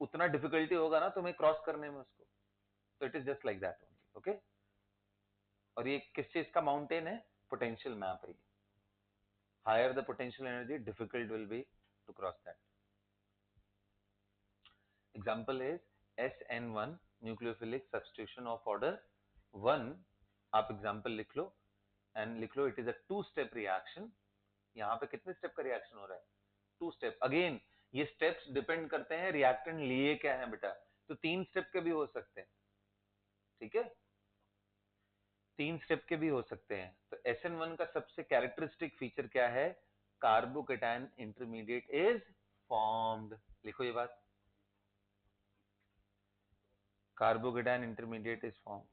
उतना डिफिकल्टी होगा ना तुम्हें क्रॉस करने में उसको। तो it is just like that only, okay. और ये किस चीज का माउंटेन है? पोटेंशियल मैप है। Higher the potential energy difficult will be to cross that. Example is SN1 nucleophilic substitution of order 1। आप एग्जाम्पल लिख लो एंड लिख लो it is a 2 step reaction. यहाँ पे कितने स्टेप का रिएक्शन हो रहा है? 2 स्टेप। अगेन ये स्टेप्स डिपेंड करते हैं रिएक्टेंट लिए क्या है बेटा, तो 3 स्टेप के भी हो सकते हैं, ठीक है। 3 स्टेप के भी हो सकते हैं। तो SN1 का सबसे कैरेक्टरिस्टिक फीचर क्या है? Carbocation intermediate is formed. लिखो ये बात, कार्बोकेटायन इंटरमीडिएट इज फॉर्म्ड।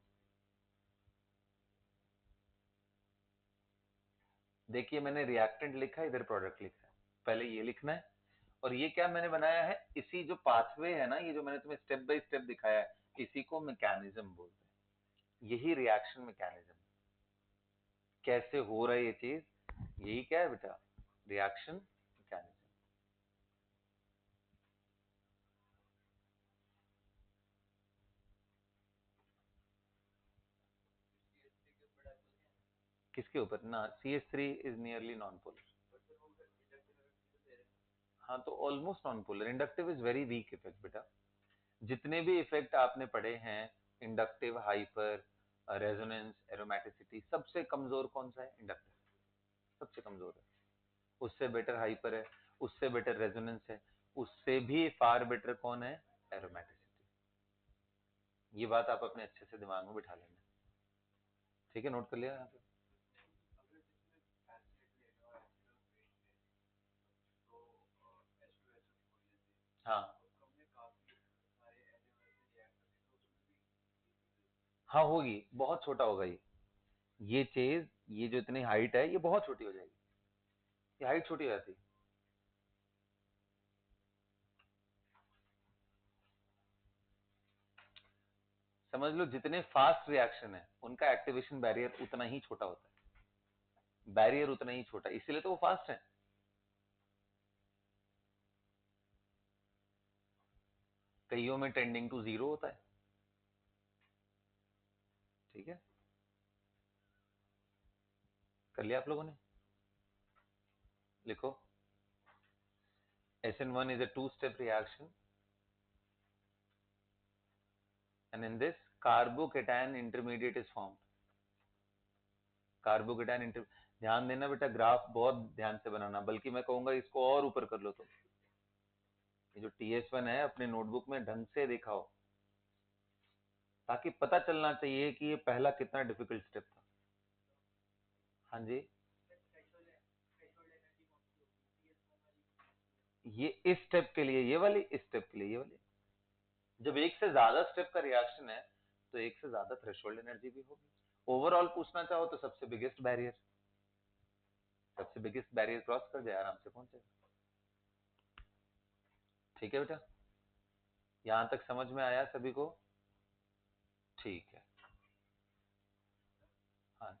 देखिए मैंने रिएक्टेंट लिखा है, इधर प्रोडक्ट लिखा है, पहले ये लिखना है। और ये क्या मैंने बनाया है, इसी जो पाथवे है ना, ये जो मैंने तुम्हें स्टेप बाय स्टेप दिखाया है, इसी को मैकेनिज्म बोलते हैं। यही रिएक्शन मैकेनिज्म, कैसे हो रहा है ये चीज, यही क्या है बेटा, रिएक्शन मैकेनिज्म। किसके ऊपर ना, CH3 is nearly non polar. हाँ तो almost non polar. Inductive is very weak effect बेटा। जितने भी इफेक्ट आपने पढ़े हैं, इंडक्टिव, हाइपर, रेजोनेंस, एरोमेटिसिटी, सबसे कमजोर कौन सा है? इंडक्टिव, सबसे कमजोर है। उससे बेटर हाइपर है, उससे बेटर रेजोनेंस है, उससे भी फार बेटर कौन है? एरोमेटिसिटी। ये बात आप अपने अच्छे से दिमाग में बिठा लेना। ठीक है, नोट कर लिया यहाँ पे। हाँ हाँ होगी, बहुत छोटा होगा ये चीज, ये जो इतनी हाइट है ये बहुत छोटी हो जाएगी, ये हाइट छोटी हो जाती है। समझ लो जितने फास्ट रिएक्शन है उनका एक्टिवेशन बैरियर उतना ही छोटा होता है, बैरियर उतना ही छोटा, इसीलिए तो वो फास्ट है। कईयों में टेंडिंग टू जीरो होता है। ठीक है, कर लिया आप लोगों ने? लिखो, SN1 is a two-step reaction, and in this carbocation intermediate is formed. Carbocation inter, ध्यान देना बेटा, ग्राफ बहुत ध्यान से बनाना, बल्कि मैं कहूंगा इसको और ऊपर कर लो तुम। ये जो TS1 है अपने नोटबुक में ढंग से दिखाओ, ताकि पता चलना चाहिए कि ये पहला कितना डिफिकल्ट स्टेप था। हाँ जी, ये इस स्टेप के लिए ये वाली, इस स्टेप के लिए ये वाली। जब एक से ज्यादा स्टेप का रिएक्शन है तो एक से ज्यादा थ्रेशोल्ड एनर्जी भी होगी। ओवरऑल पूछना चाहो तो सबसे बिगेस्ट बैरियर, सबसे बिगेस्ट बैरियर क्रॉस कर जाए आराम से पहुंचेगा। ठीक है बेटा, यहां तक समझ में आया सभी को? ठीक है। हाँ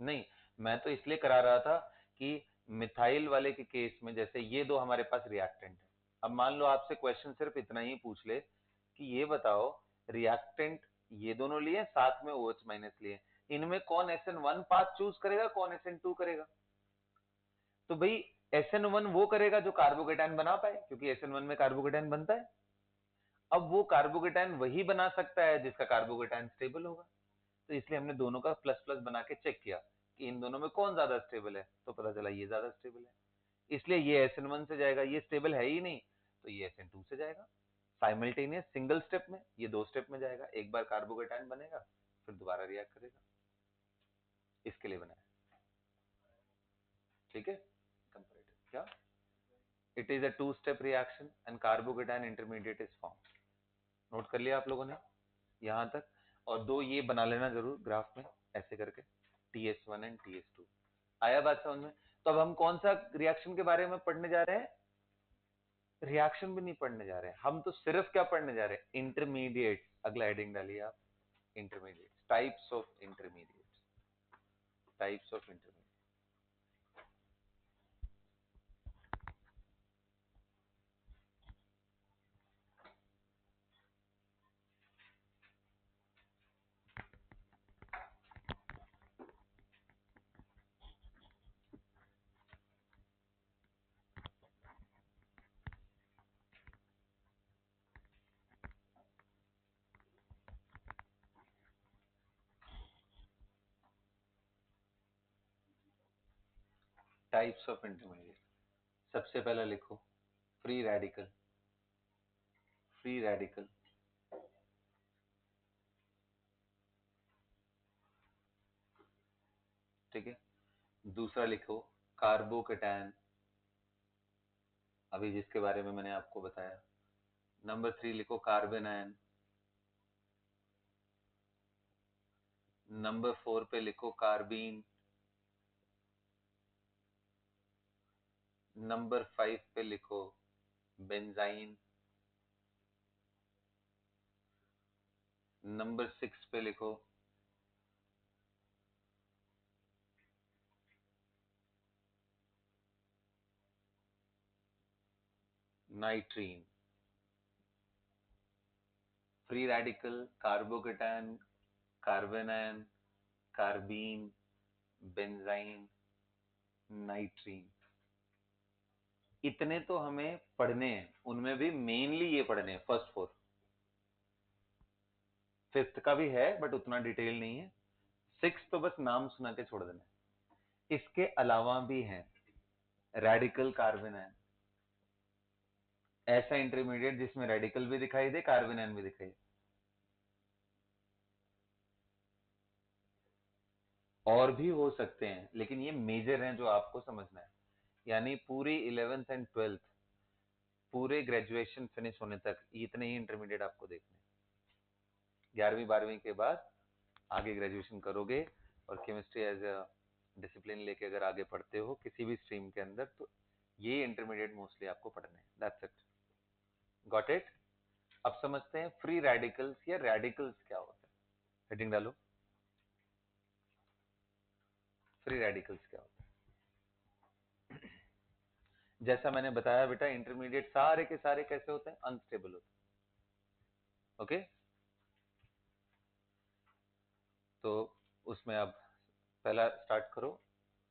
नहीं, मैं तो इसलिए करा रहा था कि मिथाइल वाले के केस में, जैसे ये दो हमारे पास रिएक्टेंट है, अब मान लो आपसे क्वेश्चन सिर्फ इतना ही पूछ ले कि ये बताओ, रिएक्टेंट ये दोनों लिए, साथ में OH माइनस लिए, इनमें कौन SN1 पाथ चूज करेगा, कौन SN2 करेगा? तो भाई SN1 वो करेगा जो कार्बोकेटायन बना पाए, क्योंकि SN1 में कार्बोकेटायन बनता है। अब वो कार्बोकेटायन वही बना सकता है जिसका कार्बोकेटायन स्टेबल होगा। तो इसलिए हमने दोनों का प्लस प्लस बना के चेक किया कि इन दोनों में कौन ज्यादा स्टेबल है, तो पता चला ये ज्यादा स्टेबल है, इसलिए ये SN1 से जाएगा, ये स्टेबल है ही नहीं तो ये SN2 से जाएगा। साइमल्टेनियस सिंगल स्टेप में, ये दो स्टेप में जाएगा, एक बार कार्बोकेटायन बनेगा फिर दोबारा रिएक्ट करेगा, इसके लिए बनाया। ठीक है, कंपैरेटिव क्या, it is a two step reaction and carbocation intermediate is form. Note कर लिया आप लोगों ने यहां तक? और दो ये बना लेना जरूर ग्राफ में ऐसे करके, TS1 एंड TS2। आया बात समझ में? तो अब हम कौन सा रिएक्शन के बारे में पढ़ने जा रहे हैं? रिएक्शन भी नहीं पढ़ने जा रहे हैं हम, तो सिर्फ क्या पढ़ने जा रहे हैं? इंटरमीडिएट। अगला हेडिंग डालिए आप, intermediate, types of intermediate, types of intermediate. Types of intermediate, सबसे पहला लिखो, फ्री रेडिकल। Free radical. ठीक है, दूसरा लिखो कार्बोकेटायन, अभी जिसके बारे में मैंने आपको बताया। नंबर 3 लिखो कार्बन आयन। नंबर 4 पे लिखो कार्बीन। नंबर 5 पे लिखो बेंजाइन। नंबर 6 पे लिखो नाइट्रीन। Free radical, carbocation, carbon ion, carbene, benzene, नाइट्रीन। इतने तो हमें पढ़ने हैं, उनमें भी मेनली ये पढ़ने हैं फर्स्ट 4। फिफ्थ का भी है बट उतना डिटेल नहीं है। 6 तो बस नाम सुना के छोड़ देना है। इसके अलावा भी है रेडिकल कार्बन आयन, ऐसा इंटरमीडिएट जिसमें रेडिकल भी दिखाई दे, कार्बन आयन भी दिखाई दे। और भी हो सकते हैं लेकिन ये मेजर हैं जो आपको समझना है। यानी पूरी 11th एंड 12th, पूरे ग्रेजुएशन फिनिश होने तक इतने ही इंटरमीडिएट आपको देखने। 11वीं 12वीं के बाद आगे ग्रेजुएशन करोगे और केमिस्ट्री एज अ डिसिप्लिन लेके अगर आगे पढ़ते हो किसी भी स्ट्रीम के अंदर, तो ये इंटरमीडिएट मोस्टली आपको पढ़ने हैं। That's it, got it. अब समझते हैं फ्री रेडिकल्स या रेडिकल्स क्या होता है। हेडिंग डालो, फ्री रेडिकल्स क्या होता है। जैसा मैंने बताया बेटा, इंटरमीडिएट सारे के सारे कैसे होते हैं, अनस्टेबल होते हैं। ओके, तो उसमें अब पहला स्टार्ट करो,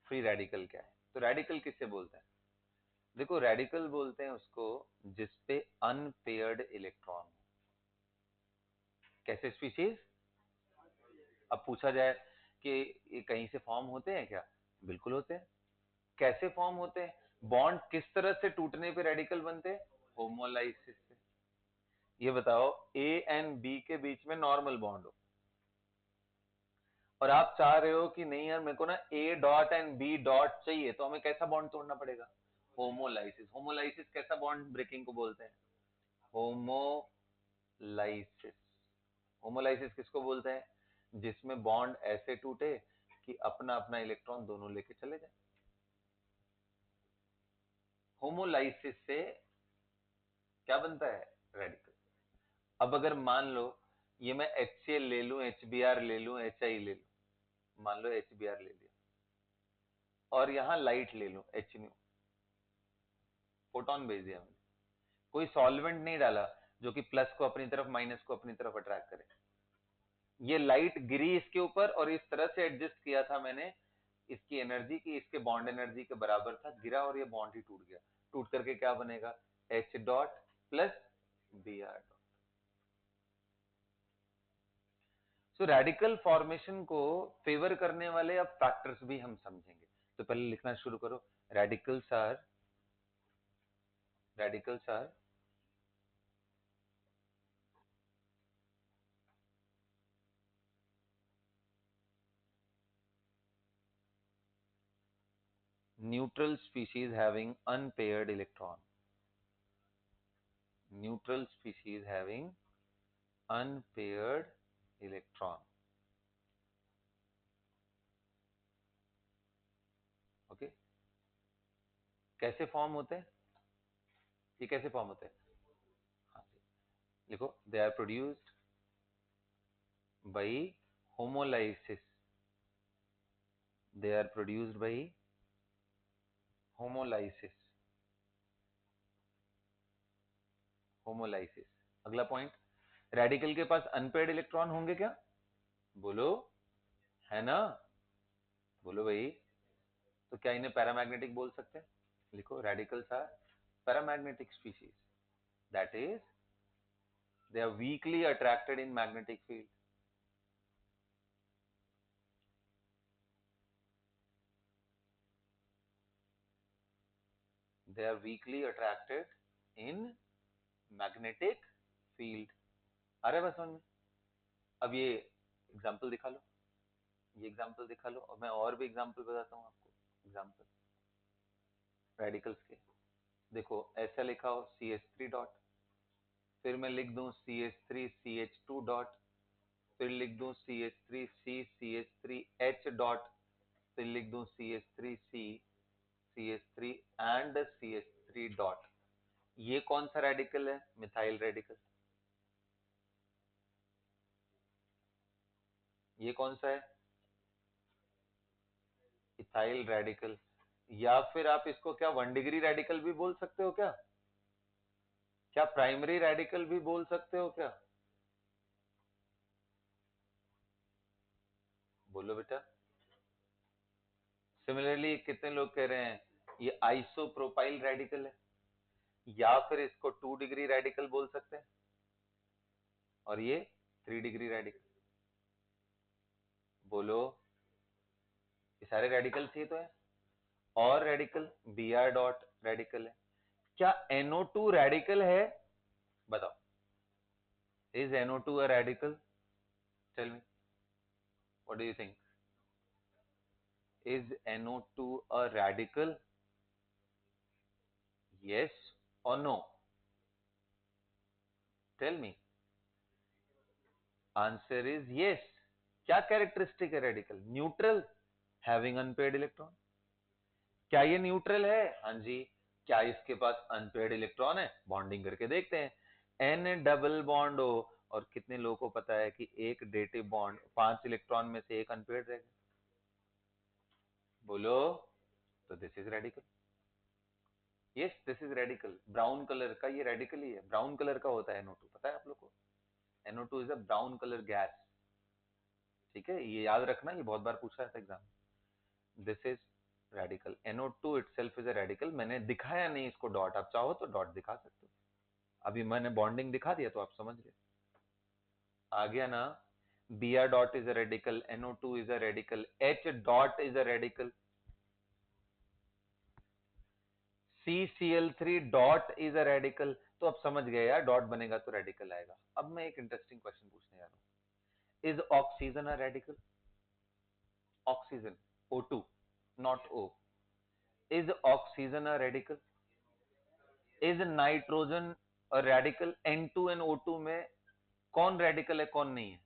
फ्री रेडिकल क्या है। तो रेडिकल किससे बोलते हैं, देखो रेडिकल बोलते हैं उसको जिसपे अनपेयर्ड इलेक्ट्रॉन। कैसे स्पीशीज, अब पूछा जाए कि ये कहीं से फॉर्म होते हैं क्या, बिल्कुल होते हैं। कैसे फॉर्म होते हैं, बॉन्ड किस तरह से टूटने पे रेडिकल बनते हैं, होमोलाइसिस से। ये बताओ, ए एंड बी के बीच में नॉर्मल बॉन्ड हो और आप चाह रहे हो कि नहीं यार मेरे को ना A dot and B dot चाहिए, तो हमें कैसा बॉन्ड तोड़ना पड़ेगा, होमोलाइसिस। होमोलाइसिस कैसा बॉन्ड ब्रेकिंग को बोलते हैं, होमोलाइसिस। होमोलाइसिस किसको बोलते हैं, जिसमें बॉन्ड ऐसे टूटे कि अपना अपना इलेक्ट्रॉन दोनों लेके चले जाए। होमोलाइसिस से क्या बनता है, रेडिकल। अब अगर मान लो ये मैं HCl ले लूं, HBr ले लूं, HI ले लूं, मान लो HBr ले लिया और यहां लाइट ले लूं, HNu, फोटोन भेज दिया मैंने, कोई सॉल्वेंट नहीं डाला जो कि प्लस को अपनी तरफ माइनस को अपनी तरफ अट्रैक्ट करे। ये लाइट गिरी इसके ऊपर और इस तरह से एडजस्ट किया था मैंने इसकी एनर्जी की इसके बॉन्ड एनर्जी के बराबर था, गिरा और ये बॉन्ड ही टूट गया। टूट करके क्या बनेगा, H dot plus Br dot. So radical formation को फेवर करने वाले अब फैक्टर्स भी हम समझेंगे। तो पहले लिखना शुरू करो, radicals are, radicals are neutral species having unpaired electron, neutral species having unpaired electron। Okay, कैसे फॉर्म होते हैं, ये कैसे फॉर्म होते हैं, हाँ जी, लिखो, they are produced by homolysis, they are produced by homolysis, homolysis. अगला पॉइंट, रेडिकल के पास अनपेयर्ड इलेक्ट्रॉन होंगे क्या, बोलो, है ना, बोलो भाई। तो क्या इन्हें पैरामैग्नेटिक बोल सकते हैं, लिखो, radicals are paramagnetic species, that is they are weakly attracted in magnetic field। they are weakly attracted in magnetic field. आ रहा है बस समझ में? अब ये एग्जाम्पल दिखा लो, ये एग्जाम्पल दिखा लो, और मैं और भी एग्जाम्पल बताता हूँ आपको। एग्जाम्पल रेडिकल्स के देखो, ऐसा लिखा हो CH3 डॉट, फिर मैं लिख दूं CH3CH2 डॉट, फिर लिख दूं CH3CCH3H डॉट, फिर लिख दूं CH3CCH3 एंड CH3 डॉट। ये कौन सा रेडिकल है? Methyl radical. ये कौन सा है? Ethyl radical. या फिर आप इसको क्या 1 डिग्री रेडिकल भी बोल सकते हो क्या? क्या प्राइमरी रेडिकल भी बोल सकते हो क्या? बोलो बेटा। सिमिलरली कितने लोग कह रहे हैं ये आइसोप्रोपाइल रेडिकल है, या फिर इसको 2 डिग्री रेडिकल बोल सकते हैं, और ये 3 डिग्री रेडिकल। बोलो। ये सारे रेडिकल ही तो है। और रेडिकल Br डॉट रेडिकल है। क्या NO2 रेडिकल है? बताओ। Is NO2 a radical? Tell me. What do you think? Is NO2 a radical? Yes or no? Tell me. Answer is yes. क्या कैरेक्टरिस्टिक है radical? Neutral, having unpaired electron. क्या ये न्यूट्रल है? हाँ जी। क्या इसके पास अनपेयर्ड इलेक्ट्रॉन है? बॉन्डिंग करके देखते हैं। N डबल बॉन्ड हो, और कितने लोगों को पता है कि एक डेटिव बॉन्ड 5 इलेक्ट्रॉन में से एक अनपेयर्ड रहेगा? बोलो। तो this is radical. Yes, this is radical. Brown colour का ये रेडिकल ही है, ब्राउन कलर का होता है NO2, पता है आप लोग को? NO2 is a brown colour gas. ठीक है, ये याद रखना, ये बहुत बार पूछा था exam. This is radical. NO2 itself is a radical. मैंने दिखाया नहीं इसको डॉट, आप चाहो तो डॉट दिखा सकते हो। अभी मैंने बॉन्डिंग दिखा दिया तो आप समझ गए। आ गया ना? Br dot is a radical, NO2 is a radical, H dot is a radical, CCl3 dot is a radical. तो अब समझ गए यार, डॉट बनेगा तो रेडिकल आएगा। अब मैं एक इंटरेस्टिंग क्वेश्चन पूछने जा रहा हूं। Is oxygen a radical? Oxygen, O2 not O। Is oxygen a radical? Is nitrogen a radical? N2 and O2 में कौन रेडिकल है, कौन नहीं है?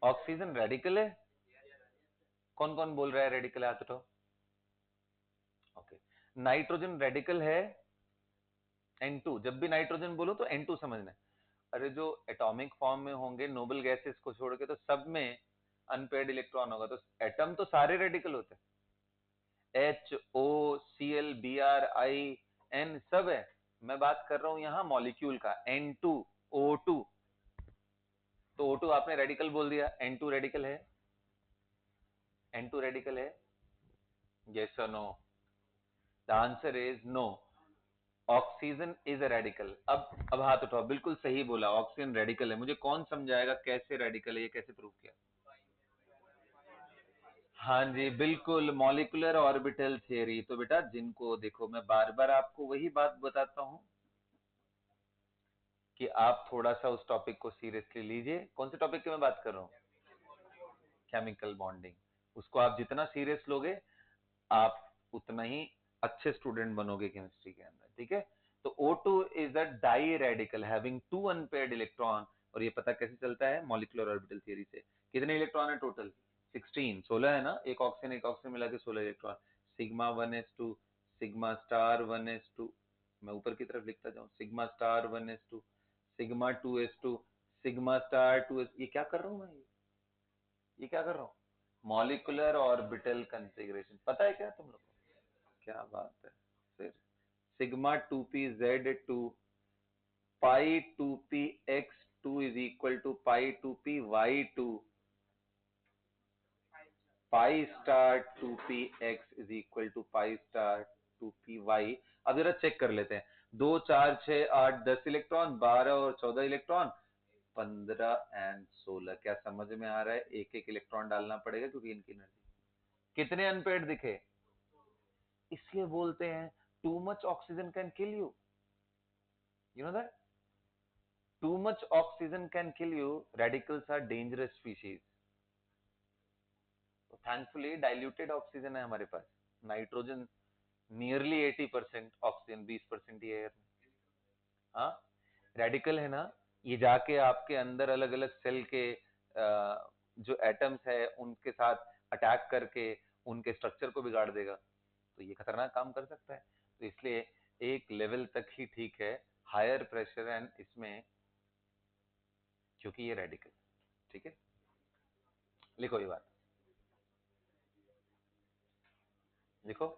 ऑक्सीजन रेडिकल है। कौन कौन बोल रहा है रेडिकल है? हाथ उठाओ। ओके। नाइट्रोजन रेडिकल है। N2, जब भी नाइट्रोजन बोलो तो N2 समझना है। अरे जो एटॉमिक फॉर्म में होंगे नोबल गैसेस को छोड़ के, तो सब में अनपेयर्ड इलेक्ट्रॉन होगा, तो एटम तो सारे रेडिकल होते हैं। HO, Cl, Br, I, N सब है। मैं बात कर रहा हूं यहां मॉलिक्यूल का, N2, O2। तो O2 आपने रेडिकल बोल दिया, N2 रेडिकल है? N2 रेडिकल है? यस और no? The answer is no. Oxygen is a radical. अब हाथ उठाओ। बिल्कुल सही बोला, ऑक्सीजन रेडिकल है। मुझे कौन समझाएगा कैसे रेडिकल है, ये कैसे प्रूव किया? हाँ जी बिल्कुल, मॉलिक्यूलर ऑर्बिटल थ्योरी। तो बेटा जिनको देखो, मैं बार बार आपको वही बात बताता हूं कि आप थोड़ा सा उस टॉपिक को सीरियसली लीजिए। कौन से टॉपिक की मैं बात कर रहा हूँ? Chemical bonding. उसको आप जितना सीरियस लोगे, आप उतना ही अच्छे स्टूडेंट बनोगे केमिस्ट्री के अंदर। ठीक है? तो O2 is a di radical having 2 unpaired electron. और ये पता कैसे चलता है? मॉलिक्यूलर ऑर्बिटल थ्योरी से। कितने इलेक्ट्रॉन है टोटल? 16 है ना? एक ऑक्सीजन मिला के 16 electron. Sigma 1s2, sigma star 1s2। मैं ऊपर की तरफ लिखता जाऊं, sigma star 1s2, sigma 2s2, sigma star 2s। ये क्या कर रहा हूं मैं? ये क्या कर रहा हूँ? Molecular orbital configuration. पता है क्या तुम लोग को? क्या बात है। फिर sigma 2p z2, pi 2p x2 is equal to pi 2p y2, pi star 2p x is equal to pi star 2py। अब जरा चेक कर लेते हैं। 2 4 6 8 10 इलेक्ट्रॉन, 12 और 14 इलेक्ट्रॉन, 15 एंड 16। क्या समझ में आ रहा है? एक एक इलेक्ट्रॉन डालना पड़ेगा क्योंकि इनकी एनर्जी। कितने अनपेयर्ड दिखे? इसलिए बोलते हैं too much oxygen can kill you. You know that? Too much oxygen can kill you. Radicals are dangerous species. तो thankfully diluted oxygen है हमारे पास. Nitrogen nearly 80%, ऑक्सीजन 20% ही एयर में. हाँ, रेडिकल है ना, ये जाके आपके अंदर अलग अलग सेल के जो एटम्स है उनके साथ अटैक करके उनके स्ट्रक्चर को बिगाड़ देगा. तो ये खतरनाक काम कर सकता है. तो इसलिए एक लेवल तक ही ठीक है, हायर प्रेशर एंड इसमें, क्योंकि ये रेडिकल. ठीक है, लिखो ये बात, लिखो.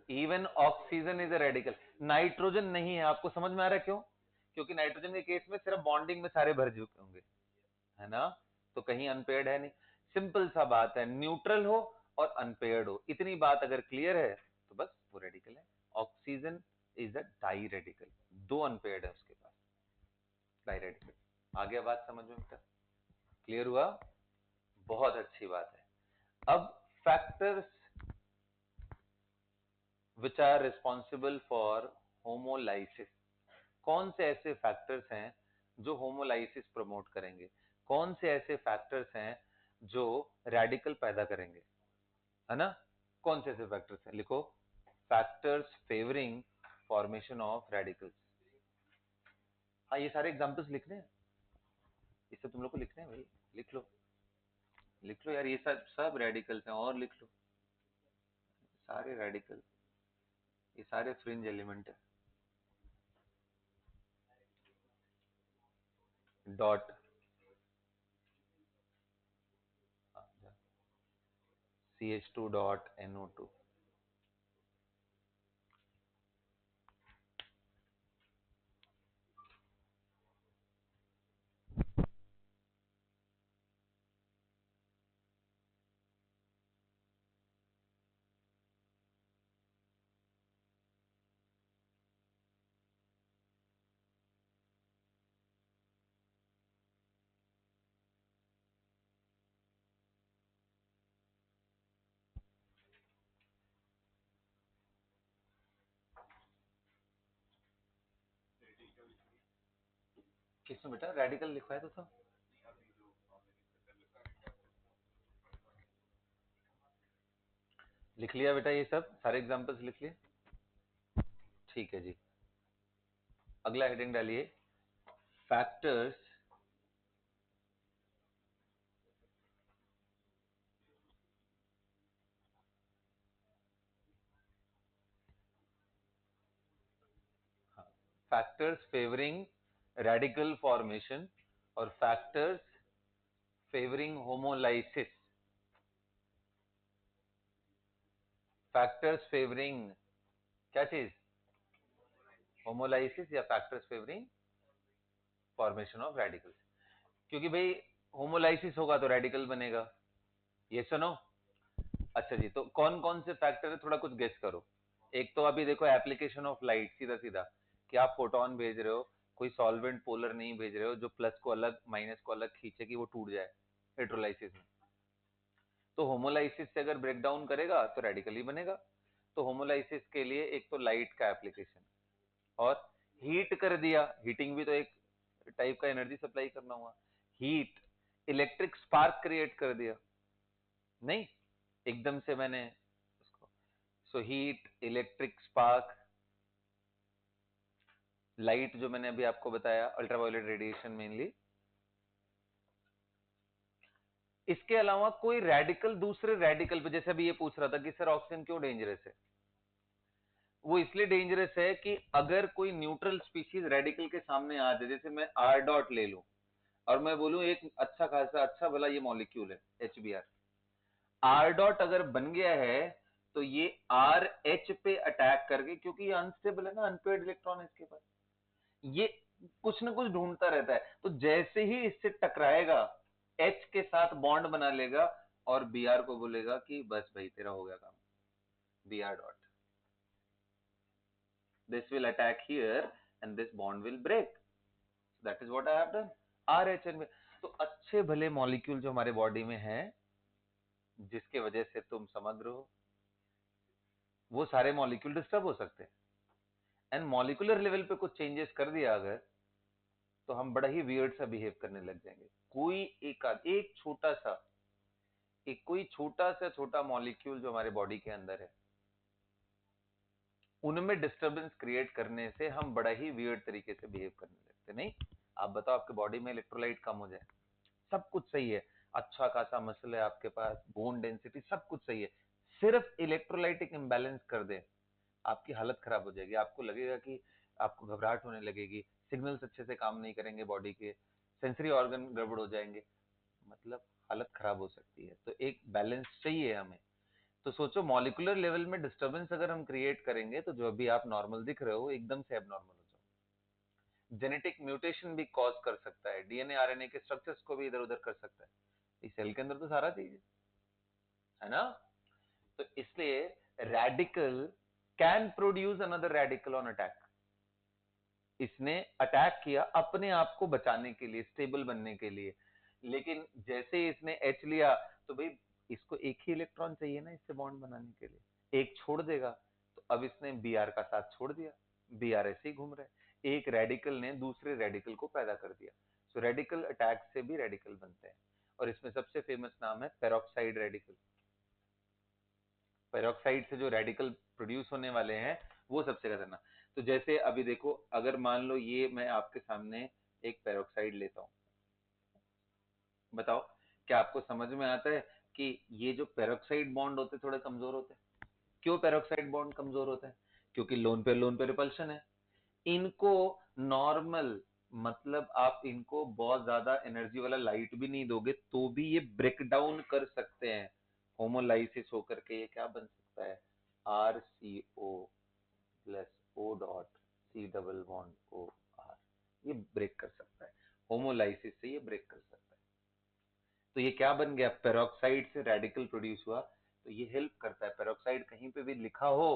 Even oxygen is a radical. Nitrogen नहीं है. आपको समझ में आ रहा है क्यों? क्योंकि नाइट्रोजन के केस में सिर्फ बॉन्डिंग में सारे भर चुके होंगे, है ना, तो कहीं अनपेयर्ड है नहीं. सिंपल सा बात है, न्यूट्रल हो और अनपेयर्ड हो, इतनी बात अगर क्लियर है तो बस वो रेडिकल है. Oxygen is a di radical, दो अनपेयर्ड है उसके पास, डाई रेडिकल. आगे बात समझ में बेटा? क्लियर हुआ? बहुत अच्छी बात है. अब factors which are responsible for homolysis. कौन से ऐसे फैक्टर्स हैं जो होमोलाइसिस प्रमोट करेंगे? कौन से ऐसे फैक्टर्स हैं जो रेडिकल पैदा करेंगे, है ना? कौन से ऐसे फैक्टर्स हैं? लिखो. Factors favouring formation of radicals. हाँ, ये सारे एग्जांपल्स लिखने हैं, इससे तुम लोग को लिखने हैं भाई. लिख लो, लिख लो यार, ये सब सब रेडिकल्स हैं, और लिख लो. सारे रेडिकल, ये सारे फ्रिंज एलिमेंट है. डॉट CH2 डॉट NO2. किसमें बेटा रेडिकल लिखवाया तो था? लिख लिया बेटा, ये सब सारे एग्जांपल्स लिख लिए? ठीक है जी. अगला हेडिंग डालिए, factors factors favouring radical formation और factors favouring homolysis. Factors favouring क्या चीज? होमोलाइसिस या factors favouring formation of radicals. क्योंकि भाई होमोलाइसिस होगा तो रेडिकल बनेगा. ये सुनो. अच्छा जी, तो कौन कौन से फैक्टर है, थोड़ा कुछ गेस करो. एक तो अभी देखो एप्लीकेशन ऑफ लाइट, सीधा सीधा कि आप फोटोन भेज रहे हो, कोई सॉल्वेंट पोलर नहीं भेज रहे हो जो प्लस को अलग माइनस को अलग खींचे कि वो टूट जाए इलेक्ट्रोलाइसिस में. तो होमोलाइसिस से अगर ब्रेक डाउन करेगा तो रेडिकली बनेगा. तो होमोलाइसिस के लिए एक तो लाइट का एप्लीकेशन, और हीट कर दिया, हीटिंग भी तो एक टाइप का एनर्जी सप्लाई करना हुआ. हीट, इलेक्ट्रिक स्पार्क क्रिएट कर दिया, नहीं एकदम से मैंने उसको. So heat, electric spark, light जो मैंने अभी आपको बताया, अल्ट्रावायलेट रेडिएशन मेनली. इसके अलावा कोई रेडिकल दूसरे रेडिकल पे, जैसे अभी ये पूछ रहा था कि सर ऑक्सीजन क्यों डेंजरस है, वो इसलिए डेंजरस है कि अगर कोई न्यूट्रल स्पीशीज रेडिकल के सामने आ जाए, जैसे मैं आर डॉट ले लूं और मैं बोलूं एक अच्छा खासा अच्छा भला ये मॉलिक्यूल है HBr, आर डॉट अगर बन गया है तो ये आर एच पे अटैक करके, क्योंकि ये अनस्टेबल है ना, अनपेयर्ड इलेक्ट्रॉन है इसके पास, ये कुछ ना कुछ ढूंढता रहता है. तो जैसे ही इससे टकराएगा एच के साथ बॉन्ड बना लेगा और Br को बोलेगा कि बस भाई तेरा हो गया काम, Br dot, this will attack here and this bond will break. So that is what I have done. RHN में तो अच्छे भले मॉलिक्यूल जो हमारे बॉडी में हैं, जिसके वजह से तुम समझ रहे हो, वो सारे मॉलिक्यूल डिस्टर्ब हो सकते हैं. एंड मॉलिक्यूलर लेवल पे कुछ चेंजेस कर दिया अगर, तो हम बड़ा ही वियर्ड सा बिहेव करने लग जाएंगे। कोई एक छोटा सा, एक कोई छोटा सा छोटा मॉलिक्यूल जो हमारे बॉडी के अंदर है, उनमें डिस्टरबेंस क्रिएट करने से हम बड़ा ही वियर्ड तरीके से बिहेव करने लगते। नहीं, आप बताओ, आपके बॉडी में इलेक्ट्रोलाइट कम हो जाए, सब कुछ सही है, अच्छा खासा मसल है आपके पास, बोन डेंसिटी सब कुछ सही है, सिर्फ इलेक्ट्रोलाइटिक इम्बैलेंस कर दे, आपकी हालत खराब हो जाएगी। आपको लगेगा कि आपको घबराहट होने लगेगी, सिग्नल्स अच्छे से काम नहीं करेंगे बॉडी के, सेंसरी ऑर्गन गड़बड़ हो जाएंगे, मतलब हालत खराब हो सकती है। तो एक बैलेंस चाहिए हमें। तो सोचो, मॉलिक्यूलर लेवल में डिस्टरबेंस अगर हम क्रिएट करेंगे तो जो अभी आप नॉर्मल दिख रहे हो एकदम से एबनॉर्मल हो जाओ। जेनेटिक म्यूटेशन भी कॉज कर सकता है, डीएनए आरएनए के स्ट्रक्चर्स को भी इधर उधर कर सकता है। इस सेल के अंदर तो सारा चीज है ना। तो इसलिए radical can produce another radical on attack. इसने अटैक किया अपने आप को बचाने के लिए, स्टेबल बनने के लिए, लेकिन जैसे इसने एच लिया तो भाई इसको एक ही इलेक्ट्रॉन चाहिए ना इससे बॉन्ड बनाने के लिए, एक छोड़ देगा तो अब इसने बीआर का साथ छोड़ दिया, बीआर ऐसे ही घूम रहा है, एक रेडिकल ने दूसरे रेडिकल को पैदा कर दिया। सो रेडिकल अटैक से भी रेडिकल बनते हैं, और इसमें सबसे फेमस नाम है पेरोक्साइड रेडिकल। पेरोक्साइड से जो रेडिकल प्रोड्यूस होने वाले हैं वो सबसे खतरनाक। तो जैसे अभी देखो, अगर मान लो ये मैं आपके सामने एक पेरोक्साइड लेता हूं, बताओ क्या आपको समझ में आता है कि ये जो पेरोक्साइड बॉन्ड होते हैं थोड़े कमजोर होते हैं। क्यों पेरोक्साइड बॉन्ड कमजोर होते हैं? क्योंकि लोन पे रिपल्शन है। इनको नॉर्मल, मतलब आप इनको बहुत ज्यादा एनर्जी वाला लाइट भी नहीं दोगे तो भी ये ब्रेक डाउन कर सकते हैं। होमोलाइसिस होकर के ये क्या बन सकता है, RCO plus O dot C double bond OR, ये ब्रेक कर सकता है, होमोलाइसिस से ये ब्रेक कर सकता है। तो ये क्या बन गया, पेरोक्साइड से रेडिकल प्रोड्यूस हुआ। तो ये हेल्प करता है, पेरोक्साइड कहीं पे भी लिखा हो